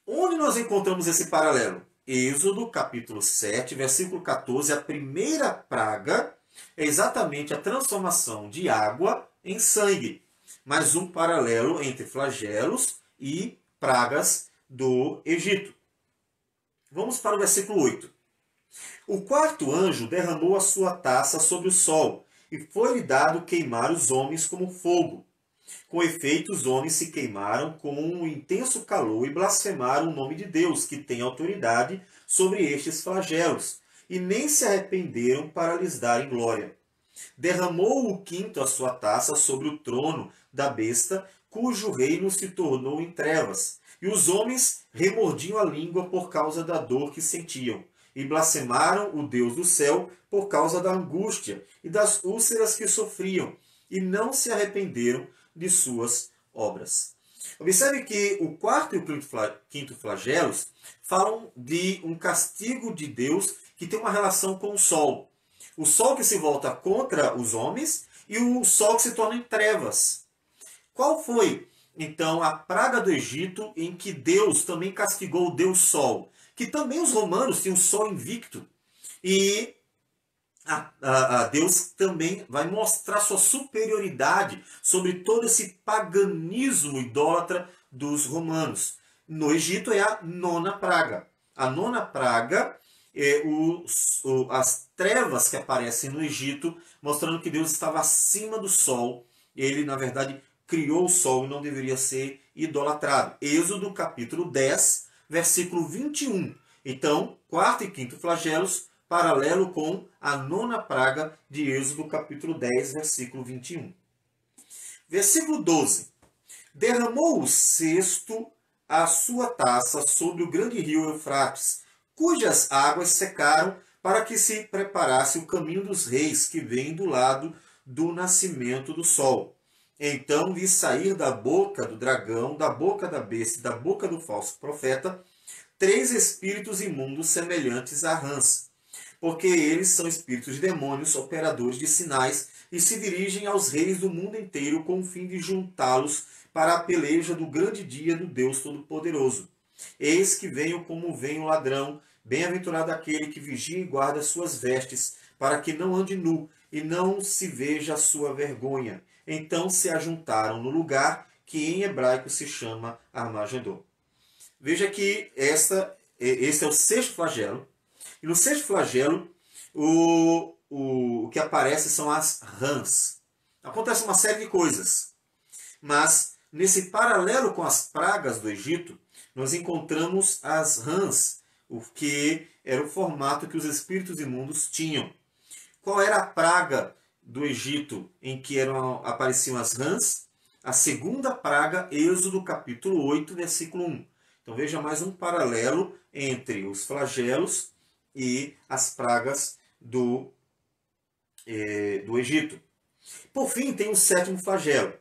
Onde nós encontramos esse paralelo? Êxodo, capítulo 7, versículo 14, a primeira praga é exatamente a transformação de água em sangue. Mais um paralelo entre flagelos e pragas do Egito. Vamos para o versículo 8. O quarto anjo derramou a sua taça sobre o sol, e foi-lhe dado queimar os homens como fogo. Com efeito, os homens se queimaram com um intenso calor e blasfemaram o nome de Deus, que tem autoridade sobre estes flagelos, e nem se arrependeram para lhes darem glória. Derramou o quinto a sua taça sobre o trono da besta, cujo reino se tornou em trevas, e os homens remordiam a língua por causa da dor que sentiam, e blasfemaram o Deus do céu por causa da angústia e das úlceras que sofriam, e não se arrependeram de suas obras. Observe que o quarto e o quinto flagelos falam de um castigo de Deus que tem uma relação com o sol. O sol que se volta contra os homens e o sol que se torna em trevas. Qual foi, então, a praga do Egito em que Deus também castigou o Deus Sol? Que também os romanos tinham o sol invicto. E Deus também vai mostrar sua superioridade sobre todo esse paganismo idólatra dos romanos. No Egito é a nona praga. A nona praga é as trevas que aparecem no Egito, mostrando que Deus estava acima do sol. Ele, na verdade, criou o sol e não deveria ser idolatrado. Êxodo capítulo 10, versículo 21. Então, quarto e quinto flagelos, paralelo com a nona praga de Êxodo, capítulo 10, versículo 21. Versículo 12. Derramou o sexto a sua taça sobre o grande rio Eufrates, cujas águas secaram para que se preparasse o caminho dos reis que vem do lado do nascimento do sol. Então vi sair da boca do dragão, da boca da besta e da boca do falso profeta, 3 espíritos imundos semelhantes a rãs, porque eles são espíritos de demônios, operadores de sinais, e se dirigem aos reis do mundo inteiro com o fim de juntá-los para a peleja do grande dia do Deus Todo-Poderoso. Eis que venho como vem o ladrão, bem-aventurado aquele que vigia e guarda suas vestes, para que não ande nu e não se veja a sua vergonha. Então se ajuntaram no lugar que em hebraico se chama Armagedon. Veja que esse é o sexto flagelo. E no sexto flagelo, o que aparece são as rãs. Acontece uma série de coisas. Mas, nesse paralelo com as pragas do Egito, nós encontramos as rãs, o que era o formato que os espíritos imundos tinham. Qual era a praga do Egito em que apareciam as rãs? A segunda praga, Êxodo capítulo 8, versículo 1. Então veja mais um paralelo entre os flagelos e as pragas do Egito. Por fim, tem o sétimo flagelo.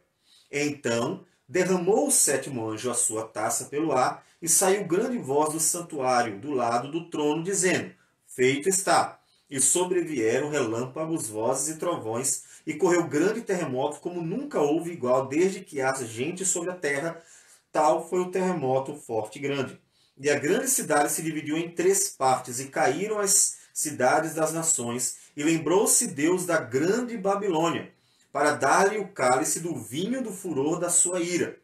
Então derramou o sétimo anjo a sua taça pelo ar, e saiu grande voz do santuário, do lado do trono, dizendo: Feito está. E sobrevieram relâmpagos, vozes e trovões, e correu grande terremoto, como nunca houve igual desde que há gente sobre a terra. Tal foi o terremoto forte e grande. E a grande cidade se dividiu em 3 partes, e caíram as cidades das nações, e lembrou-se Deus da grande Babilônia, para dar-lhe o cálice do vinho do furor da sua ira.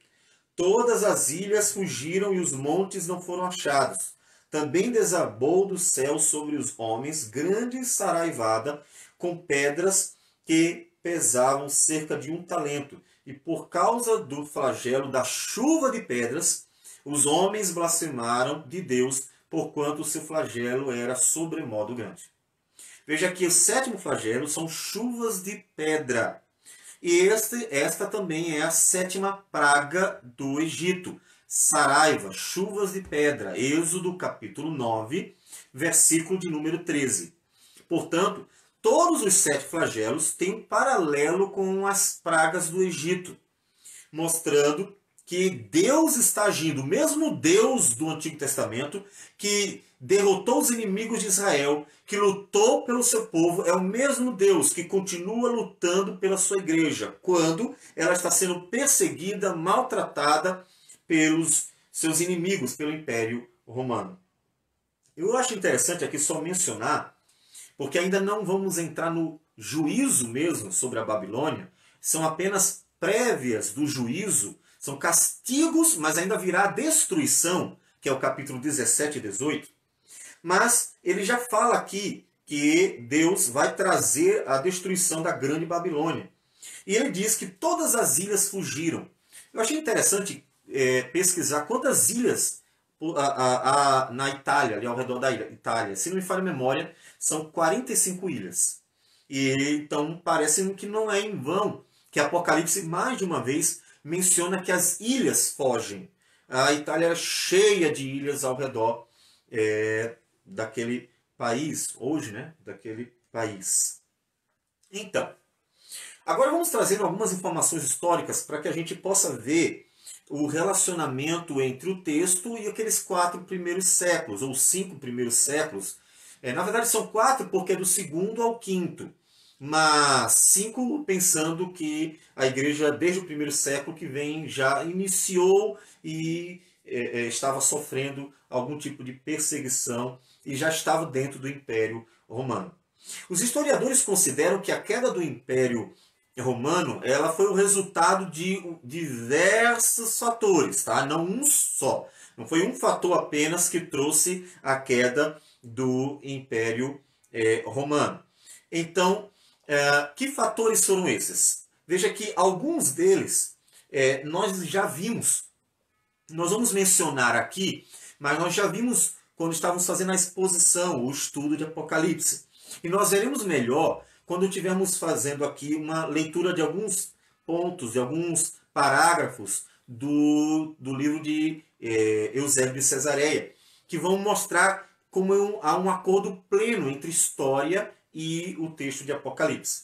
Todas as ilhas fugiram e os montes não foram achados. Também desabou do céu sobre os homens grande saraivada, com pedras que pesavam cerca de 1 talento. E por causa do flagelo da chuva de pedras, os homens blasfemaram de Deus, porquanto o seu flagelo era sobremodo grande. Veja que o sétimo flagelo são chuvas de pedra. E esta também é a sétima praga do Egito. Saraiva, chuvas de pedra. Êxodo capítulo 9, versículo de número 13. Portanto, todos os 7 flagelos têm um paralelo com as pragas do Egito, mostrando que Deus está agindo, o mesmo Deus do Antigo Testamento, que derrotou os inimigos de Israel, que lutou pelo seu povo, é o mesmo Deus que continua lutando pela sua igreja, quando ela está sendo perseguida, maltratada pelos seus inimigos, pelo Império Romano. Eu acho interessante aqui só mencionar, porque ainda não vamos entrar no juízo mesmo sobre a Babilônia, são apenas prévias do juízo, são castigos, mas ainda virá a destruição, que é o capítulo 17 e 18. Mas ele já fala aqui que Deus vai trazer a destruição da grande Babilônia. E ele diz que todas as ilhas fugiram. Eu achei interessante pesquisar quantas ilhas na Itália, ali ao redor da Itália. Se não me falha a memória, são 45 ilhas. E então parece que não é em vão que Apocalipse mais de uma vez menciona que as ilhas fogem. A Itália é cheia de ilhas ao redor daquele país, hoje, né? Daquele país. Então, agora vamos trazer algumas informações históricas para que a gente possa ver o relacionamento entre o texto e aqueles 4 primeiros séculos, ou 5 primeiros séculos. Na verdade são 4 porque é do 2º ao 5º, mas 5 pensando que a igreja desde o 1º século que vem já iniciou e estava sofrendo algum tipo de perseguição e já estava dentro do Império Romano. Os historiadores consideram que a queda do Império Romano ela foi o resultado de diversos fatores, tá? Não um só. Não foi um fator apenas que trouxe a queda do Império Romano. Então, que fatores foram esses? Veja que alguns deles nós já vimos. Nós vamos mencionar aqui, mas nós já vimos quando estávamos fazendo a exposição, o estudo de Apocalipse. E nós veremos melhor quando estivermos fazendo aqui uma leitura de alguns pontos, de alguns parágrafos do livro de Eusébio de Cesareia, que vão mostrar como há um acordo pleno entre história e o texto de Apocalipse.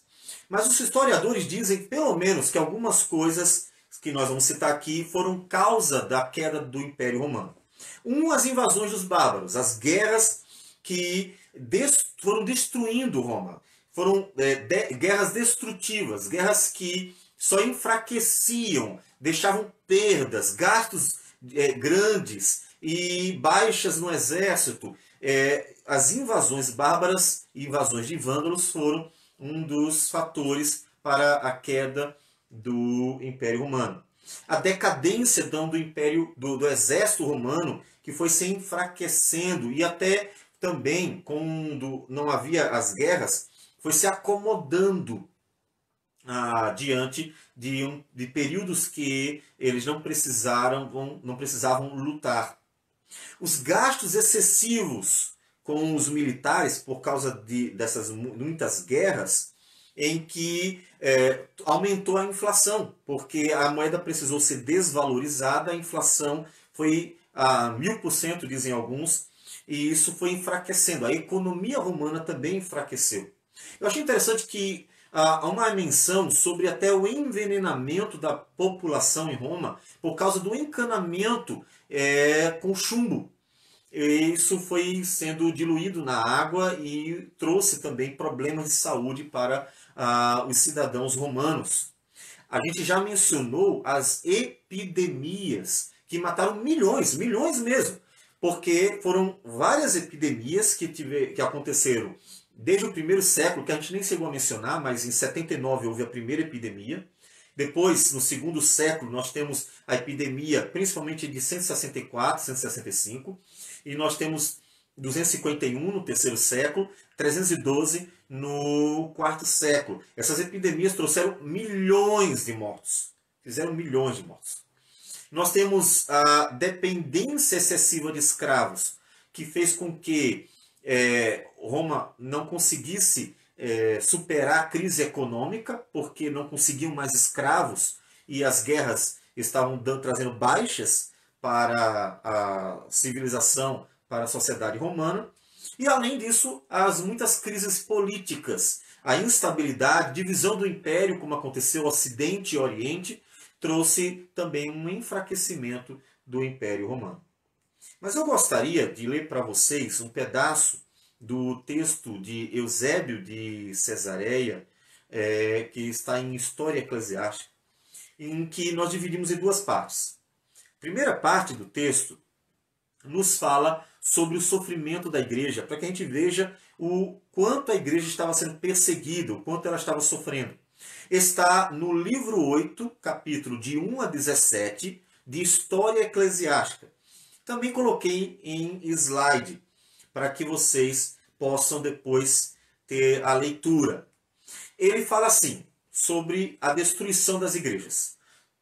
Mas os historiadores dizem, pelo menos, que algumas coisas que nós vamos citar aqui foram causa da queda do Império Romano. As invasões dos bárbaros, as guerras que foram destruindo Roma. Foram guerras destrutivas, guerras que só enfraqueciam, deixavam perdas, gastos grandes e baixas no exército. As invasões bárbaras e invasões de vândalos foram um dos fatores para a queda do Império Romano. A decadência do Império, do exército romano, que foi se enfraquecendo e até também, quando não havia as guerras, foi se acomodando diante de períodos que eles não precisavam lutar. Os gastos excessivos com os militares, por causa dessas muitas guerras, em que aumentou a inflação, porque a moeda precisou ser desvalorizada, a inflação foi a 1000%, dizem alguns, e isso foi enfraquecendo. A economia romana também enfraqueceu. Eu achei interessante que há uma menção sobre até o envenenamento da população em Roma por causa do encanamento com chumbo. Isso foi sendo diluído na água e trouxe também problemas de saúde para os cidadãos romanos. A gente já mencionou as epidemias que mataram milhões mesmo, porque foram várias epidemias que aconteceram desde o 1º século, que a gente nem chegou a mencionar, mas em 79 houve a primeira epidemia. Depois, no 2º século, nós temos a epidemia, principalmente de 164, 165. E nós temos 251 no 3º século, 312 no 4º século. Essas epidemias trouxeram milhões de mortos. Fizeram milhões de mortos. Nós temos a dependência excessiva de escravos, que fez com que Roma não conseguisse superar a crise econômica, porque não conseguiam mais escravos e as guerras estavam trazendo baixas para a civilização, para a sociedade romana. E além disso, as muitas crises políticas, a instabilidade, divisão do império, como aconteceu no Ocidente e Oriente, trouxe também um enfraquecimento do Império Romano. Mas eu gostaria de ler para vocês um pedaço do texto de Eusébio de Cesareia, que está em História Eclesiástica, em que nós dividimos em duas partes. A primeira parte do texto nos fala sobre o sofrimento da igreja, para que a gente veja o quanto a igreja estava sendo perseguida, o quanto ela estava sofrendo. Está no livro 8, capítulo de 1 a 17, de História Eclesiástica. Também coloquei em slide, para que vocês possam depois ter a leitura. Ele fala assim, sobre a destruição das igrejas.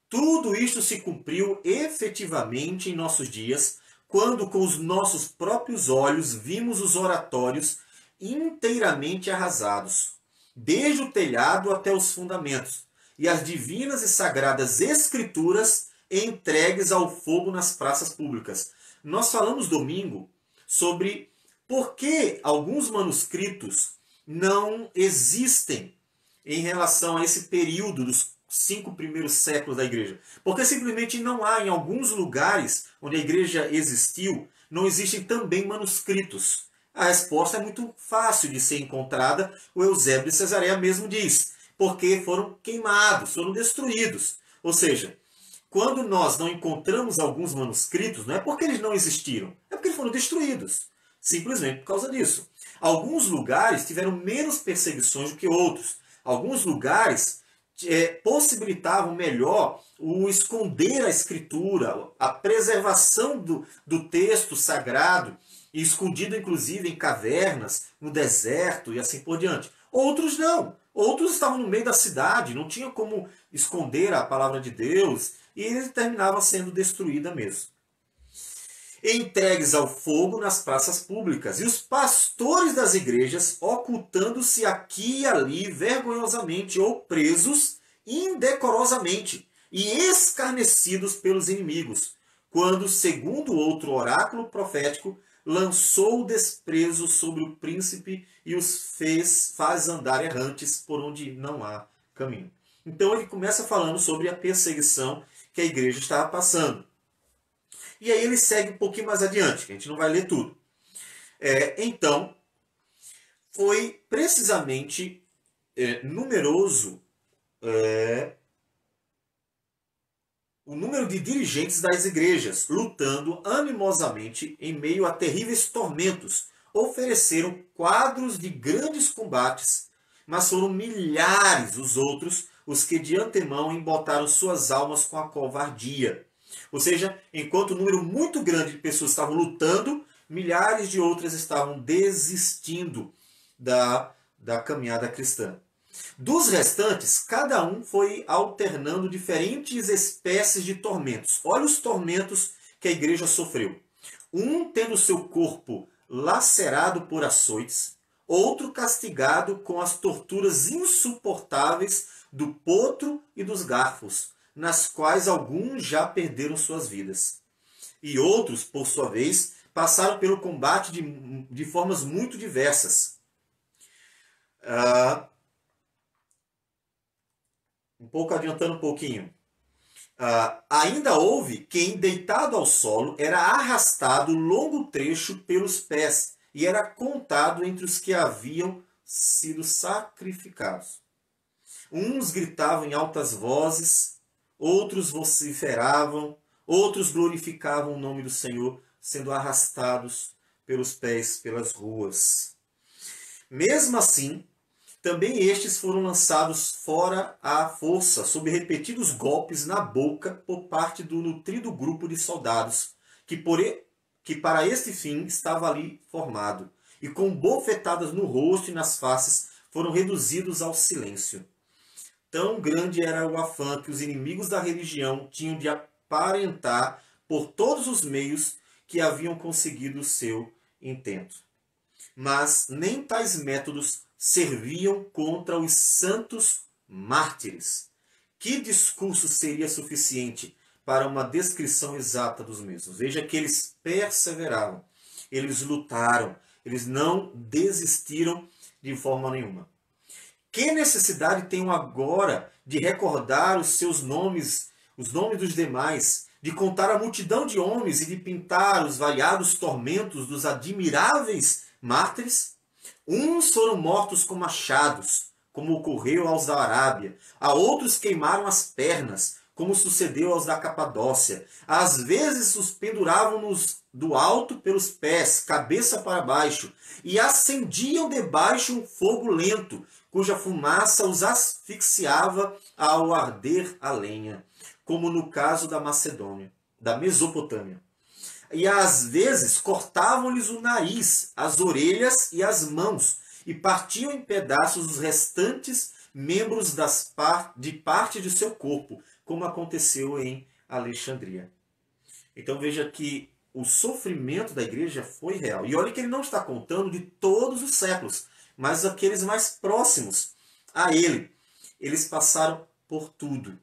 Tudo isto se cumpriu efetivamente em nossos dias, quando com os nossos próprios olhos vimos os oratórios inteiramente arrasados, desde o telhado até os fundamentos, e as divinas e sagradas escrituras entregues ao fogo nas praças públicas. Nós falamos domingo sobre por que alguns manuscritos não existem em relação a esse período dos 5 primeiros séculos da igreja. Porque simplesmente não há, em alguns lugares onde a igreja existiu, não existem também manuscritos. A resposta é muito fácil de ser encontrada. O Eusébio de Cesareia mesmo diz, porque foram queimados, foram destruídos. Ou seja, quando nós não encontramos alguns manuscritos, não é porque eles não existiram, é porque eles foram destruídos. Simplesmente por causa disso. Alguns lugares tiveram menos perseguições do que outros. Alguns lugares possibilitavam melhor o esconder a escritura, a preservação do texto sagrado, e escondido inclusive em cavernas, no deserto e assim por diante. Outros não. Outros estavam no meio da cidade, não tinha como esconder a palavra de Deus, e terminava sendo destruída mesmo. Entregues ao fogo nas praças públicas, e os pastores das igrejas ocultando-se aqui e ali vergonhosamente ou presos indecorosamente e escarnecidos pelos inimigos, quando, segundo outro oráculo profético, lançou o desprezo sobre o príncipe e os faz andar errantes por onde não há caminho. Então ele começa falando sobre a perseguição que a igreja estava passando. E aí ele segue um pouquinho mais adiante, que a gente não vai ler tudo. Então, foi precisamente numeroso o número de dirigentes das igrejas, lutando animosamente em meio a terríveis tormentos. Ofereceram quadros de grandes combates, mas foram milhares os outros os que de antemão embotaram suas almas com a covardia. Ou seja, enquanto um número muito grande de pessoas estavam lutando, milhares de outras estavam desistindo da caminhada cristã. Dos restantes, cada um foi alternando diferentes espécies de tormentos. Olha os tormentos que a igreja sofreu. Um tendo seu corpo lacerado por açoites, outro castigado com as torturas insuportáveis do potro e dos garfos, nas quais alguns já perderam suas vidas. E outros, por sua vez, passaram pelo combate de formas muito diversas. Um pouco adiantando um pouquinho. Ainda houve quem, deitado ao solo, era arrastado longo trecho pelos pés e era contado entre os que haviam sido sacrificados. Uns gritavam em altas vozes, outros vociferavam, outros glorificavam o nome do Senhor, sendo arrastados pelos pés pelas ruas. Mesmo assim, também estes foram lançados fora à força, sob repetidos golpes na boca por parte do nutrido grupo de soldados, que para este fim estava ali formado, e com bofetadas no rosto e nas faces foram reduzidos ao silêncio. Tão grande era o afã que os inimigos da religião tinham de aparentar por todos os meios que haviam conseguido o seu intento. Mas nem tais métodos serviam contra os santos mártires. Que discurso seria suficiente para uma descrição exata dos mesmos? Veja que eles perseveravam, eles lutaram, eles não desistiram de forma nenhuma. Que necessidade tenho agora de recordar os seus nomes, os nomes dos demais, de contar a multidão de homens e de pintar os variados tormentos dos admiráveis mártires? Uns foram mortos com machados, como ocorreu aos da Arábia. A outros queimaram as pernas, como sucedeu aos da Capadócia. Às vezes os penduravam-nos do alto pelos pés, cabeça para baixo, e acendiam debaixo um fogo lento, cuja fumaça os asfixiava ao arder a lenha, como no caso da Macedônia, da Mesopotâmia. E às vezes cortavam-lhes o nariz, as orelhas e as mãos, e partiam em pedaços os restantes membros de parte de seu corpo, como aconteceu em Alexandria. Então veja que o sofrimento da igreja foi real. E olha que ele não está contando de todos os séculos, mas aqueles mais próximos a ele. Eles passaram por tudo.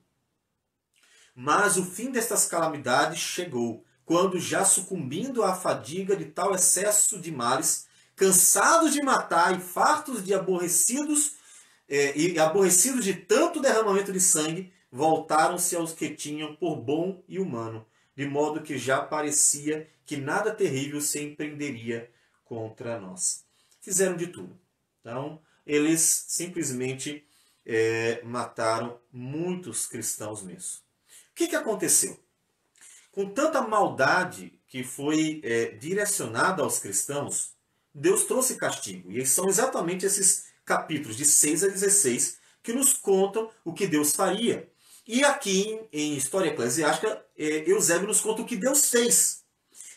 Mas o fim destas calamidades chegou, quando já sucumbindo à fadiga de tal excesso de males, cansados de matar e fartos de aborrecidos de tanto derramamento de sangue, voltaram-se aos que tinham por bom e humano, de modo que já parecia que nada terrível se empreenderia contra nós. Fizeram de tudo. Então, eles simplesmente mataram muitos cristãos mesmo. O que aconteceu? Com tanta maldade que foi direcionada aos cristãos, Deus trouxe castigo. E são exatamente esses capítulos de 6 a 16 que nos contam o que Deus faria. E aqui em História Eclesiástica, Eusébio nos conta o que Deus fez.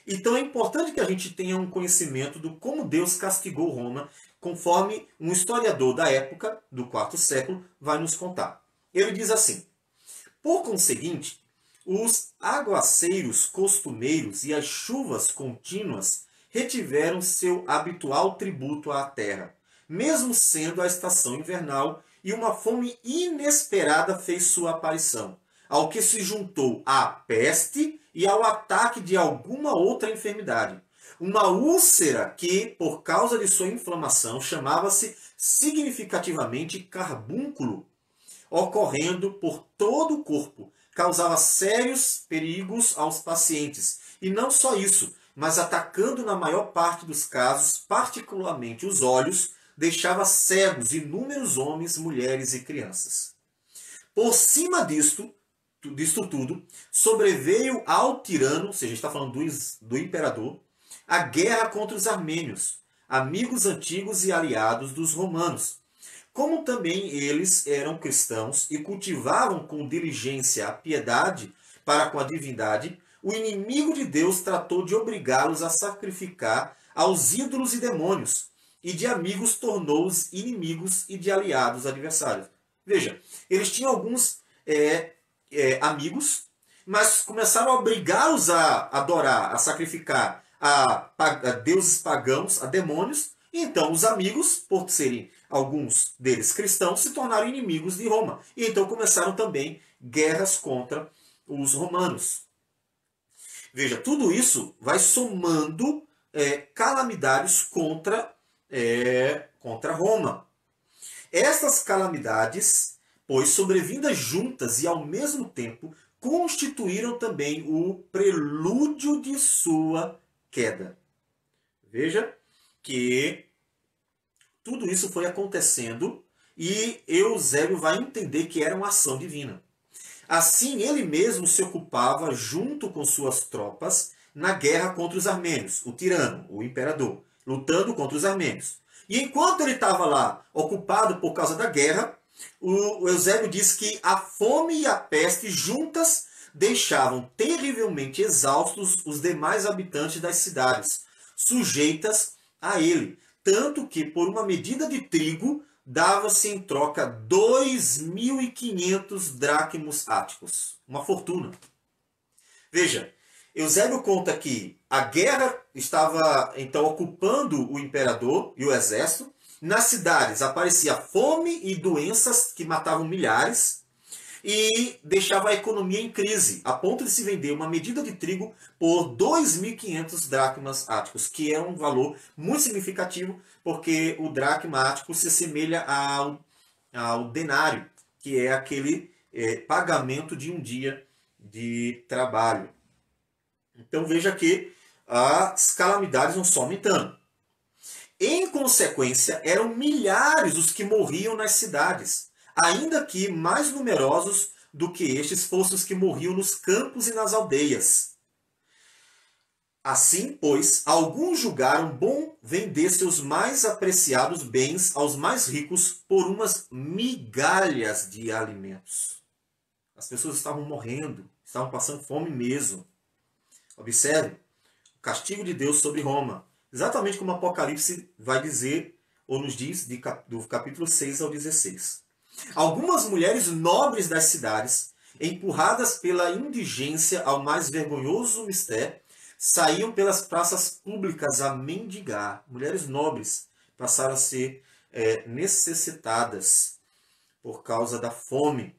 Então é importante que a gente tenha um conhecimento do como Deus castigou Roma, conforme um historiador da época, do IV século, vai nos contar. Ele diz assim: por conseguinte, os aguaceiros costumeiros e as chuvas contínuas retiveram seu habitual tributo à terra, mesmo sendo a estação invernal, e uma fome inesperada fez sua aparição, ao que se juntou a peste e ao ataque de alguma outra enfermidade. Uma úlcera que, por causa de sua inflamação, chamava-se significativamente carbúnculo, ocorrendo por todo o corpo, causava sérios perigos aos pacientes. E não só isso, mas atacando na maior parte dos casos, particularmente os olhos, deixava cegos inúmeros homens, mulheres e crianças. Por cima disto tudo, sobreveio ao tirano, ou seja, está falando do imperador, a guerra contra os armênios, amigos antigos e aliados dos romanos. Como também eles eram cristãos e cultivavam com diligência a piedade para com a divindade, o inimigo de Deus tratou de obrigá-los a sacrificar aos ídolos e demônios, e de amigos tornou-os inimigos e de aliados adversários. Veja, eles tinham alguns amigos, mas começaram a obrigá-los a adorar, a sacrificar a deuses pagãos, a demônios, e então os amigos, por serem alguns deles cristãos, se tornaram inimigos de Roma. E então começaram também guerras contra os romanos. Veja, tudo isso vai somando calamidades contra Roma. Estas calamidades, pois sobrevindas juntas e ao mesmo tempo, constituíram também o prelúdio de sua queda. Veja que tudo isso foi acontecendo e Eusébio vai entender que era uma ação divina. Assim, ele mesmo se ocupava, junto com suas tropas, na guerra contra os armênios, o tirano, o imperador, lutando contra os armênios. E enquanto ele estava lá, ocupado por causa da guerra, o Eusébio diz que a fome e a peste juntas deixavam terrivelmente exaustos os demais habitantes das cidades, sujeitas a ele, tanto que por uma medida de trigo dava-se em troca 2.500 dracmos áticos, uma fortuna. Veja, Eusébio conta que a guerra estava então ocupando o imperador e o exército, Nas cidades aparecia fome e doenças que matavam milhares e deixava a economia em crise, a ponto de se vender uma medida de trigo por 2.500 dracmas áticos, que é um valor muito significativo, porque o dracma ático se assemelha ao denário, que é aquele pagamento de um dia de trabalho. Então veja que as calamidades não só aumentando. Em consequência, eram milhares os que morriam nas cidades, ainda que mais numerosos do que estes fossem os que morriam nos campos e nas aldeias. Assim, pois, alguns julgaram bom vender seus mais apreciados bens aos mais ricos por umas migalhas de alimentos. As pessoas estavam morrendo, estavam passando fome mesmo. Observe o castigo de Deus sobre Roma. Exatamente como o Apocalipse vai dizer, ou nos diz, do capítulo 6 ao 16. Algumas mulheres nobres das cidades, empurradas pela indigência ao mais vergonhoso mistério, saíam pelas praças públicas a mendigar. Mulheres nobres passaram a ser necessitadas por causa da fome.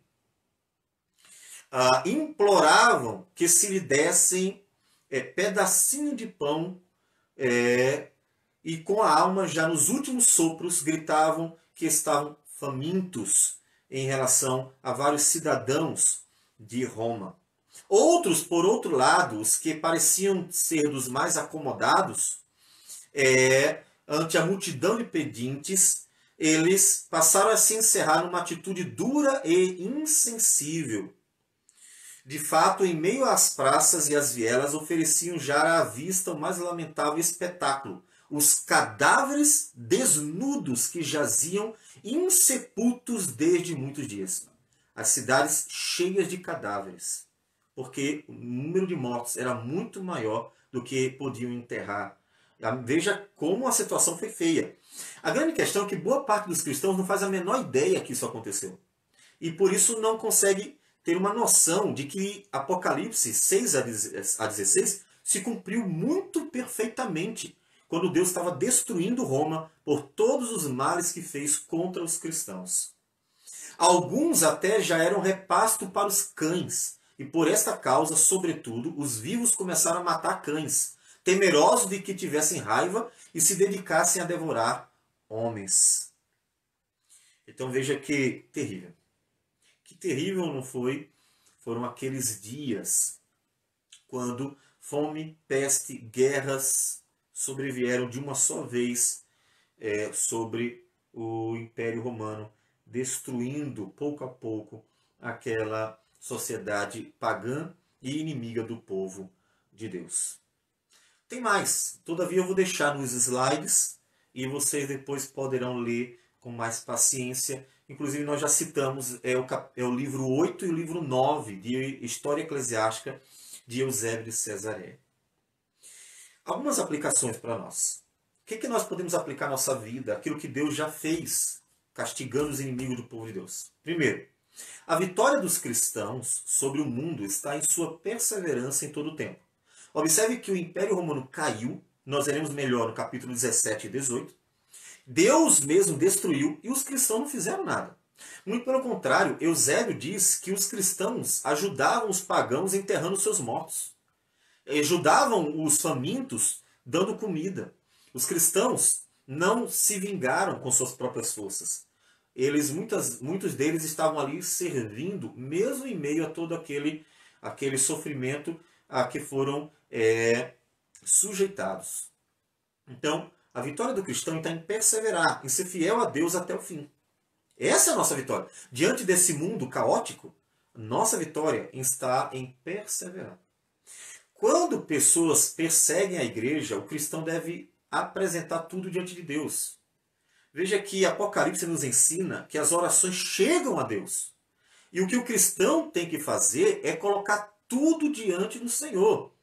Imploravam que se lhe dessem pedacinho de pão, e com a alma já nos últimos sopros gritavam que estavam famintos em relação a vários cidadãos de Roma. Outros, por outro lado, os que pareciam ser dos mais acomodados, ante a multidão de pedintes, eles passaram a se encerrar numa atitude dura e insensível. De fato, em meio às praças e às vielas, ofereciam já à vista o mais lamentável espetáculo: os cadáveres desnudos que jaziam insepultos desde muitos dias. As cidades cheias de cadáveres, porque o número de mortos era muito maior do que podiam enterrar. Veja como a situação foi feia. A grande questão é que boa parte dos cristãos não faz a menor ideia que isso aconteceu. E por isso não consegue ter uma noção de que Apocalipse 6 a 16 se cumpriu muito perfeitamente quando Deus estava destruindo Roma por todos os males que fez contra os cristãos. Alguns até já eram repasto para os cães, e por esta causa, sobretudo, os vivos começaram a matar cães, temerosos de que tivessem raiva e se dedicassem a devorar homens. Então veja que terrível. Que terrível não foi? Foram aqueles dias quando fome, peste, guerras sobrevieram de uma só vez sobre o Império Romano, destruindo pouco a pouco aquela sociedade pagã e inimiga do povo de Deus. Tem mais, todavia eu vou deixar nos slides e vocês depois poderão ler com mais paciência. Inclusive nós já citamos o livro 8 e o livro 9 de História Eclesiástica de Eusébio de Cesareia. Algumas aplicações para nós. O que nós podemos aplicar na nossa vida? Aquilo que Deus já fez, castigando os inimigos do povo de Deus. Primeiro, a vitória dos cristãos sobre o mundo está em sua perseverança em todo o tempo. Observe que o Império Romano caiu, nós veremos melhor no capítulo 17 e 18. Deus mesmo destruiu e os cristãos não fizeram nada. Muito pelo contrário, Eusébio diz que os cristãos ajudavam os pagãos enterrando seus mortos. Ajudavam os famintos dando comida. Os cristãos não se vingaram com suas próprias forças. Muitos deles estavam ali servindo, mesmo em meio a todo aquele sofrimento a que foram sujeitados. Então, a vitória do cristão está em perseverar, em ser fiel a Deus até o fim. Essa é a nossa vitória. Diante desse mundo caótico, nossa vitória está em perseverar. Quando pessoas perseguem a igreja, o cristão deve apresentar tudo diante de Deus. Veja que Apocalipse nos ensina que as orações chegam a Deus. E o que o cristão tem que fazer é colocar tudo diante do Senhor.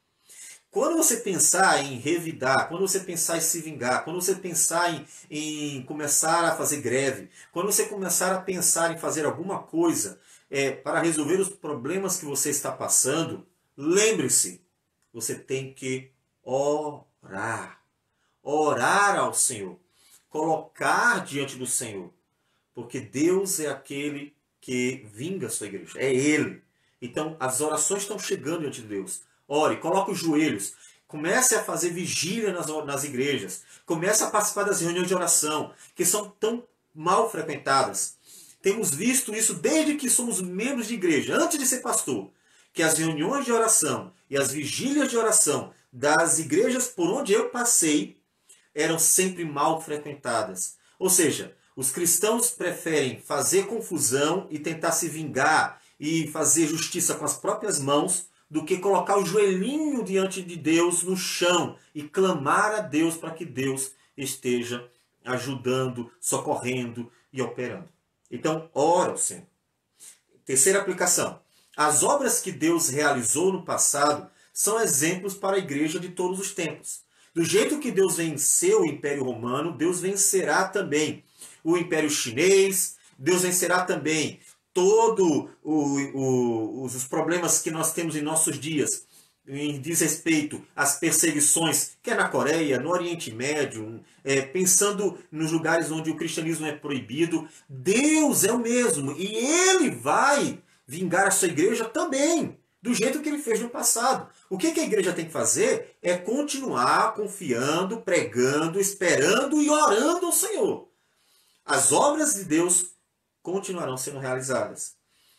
Quando você pensar em revidar, quando você pensar em se vingar, quando você pensar em começar a fazer greve, quando você começar a pensar em fazer alguma coisa para resolver os problemas que você está passando, lembre-se, você tem que orar. Orar ao Senhor. colocar diante do Senhor. Porque Deus é aquele que vinga a sua igreja. É Ele. Então, as orações estão chegando diante de Deus. Ore, coloque os joelhos. Comece a fazer vigília nas igrejas. Comece a participar das reuniões de oração, que são tão mal frequentadas. Temos visto isso desde que somos membros de igreja, antes de ser pastor, que as reuniões de oração e as vigílias de oração das igrejas por onde eu passei eram sempre mal frequentadas. Ou seja, os cristãos preferem fazer confusão e tentar se vingar e fazer justiça com as próprias mãos do que colocar o joelhinho diante de Deus no chão e clamar a Deus para que Deus esteja ajudando, socorrendo e operando. Então, ora ao Senhor. Terceira aplicação. As obras que Deus realizou no passado são exemplos para a igreja de todos os tempos. Do jeito que Deus venceu o Império Romano, Deus vencerá também o Império Chinês, Deus vencerá também todos os problemas que nós temos em nossos dias, em diz respeito às perseguições, que é na Coreia, no Oriente Médio, pensando nos lugares onde o cristianismo é proibido. Deus é o mesmo e Ele vai vingar a sua igreja também, do jeito que Ele fez no passado. O que a igreja tem que fazer é continuar confiando, pregando, esperando e orando ao Senhor. As obras de Deus continuarão sendo realizadas.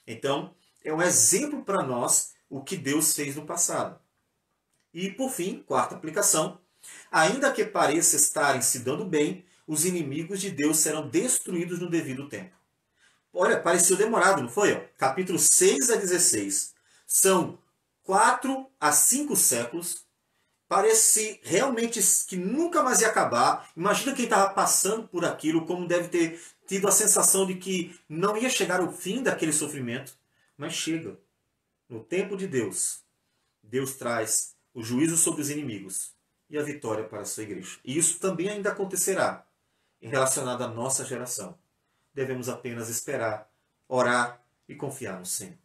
Então, é um exemplo para nós o que Deus fez no passado. E, por fim, quarta aplicação. Ainda que pareça estarem se dando bem, os inimigos de Deus serão destruídos no devido tempo. Olha, pareceu demorado, não foi? Capítulo 6 a 16. São 4 a 5 séculos. Parece realmente que nunca mais ia acabar. Imagina quem estava passando por aquilo, como deve ter tido a sensação de que não ia chegar ao fim daquele sofrimento. Mas chega. No tempo de Deus, Deus traz o juízo sobre os inimigos e a vitória para a sua igreja. E isso também ainda acontecerá em relacionado à nossa geração. Devemos apenas esperar, orar e confiar no Senhor.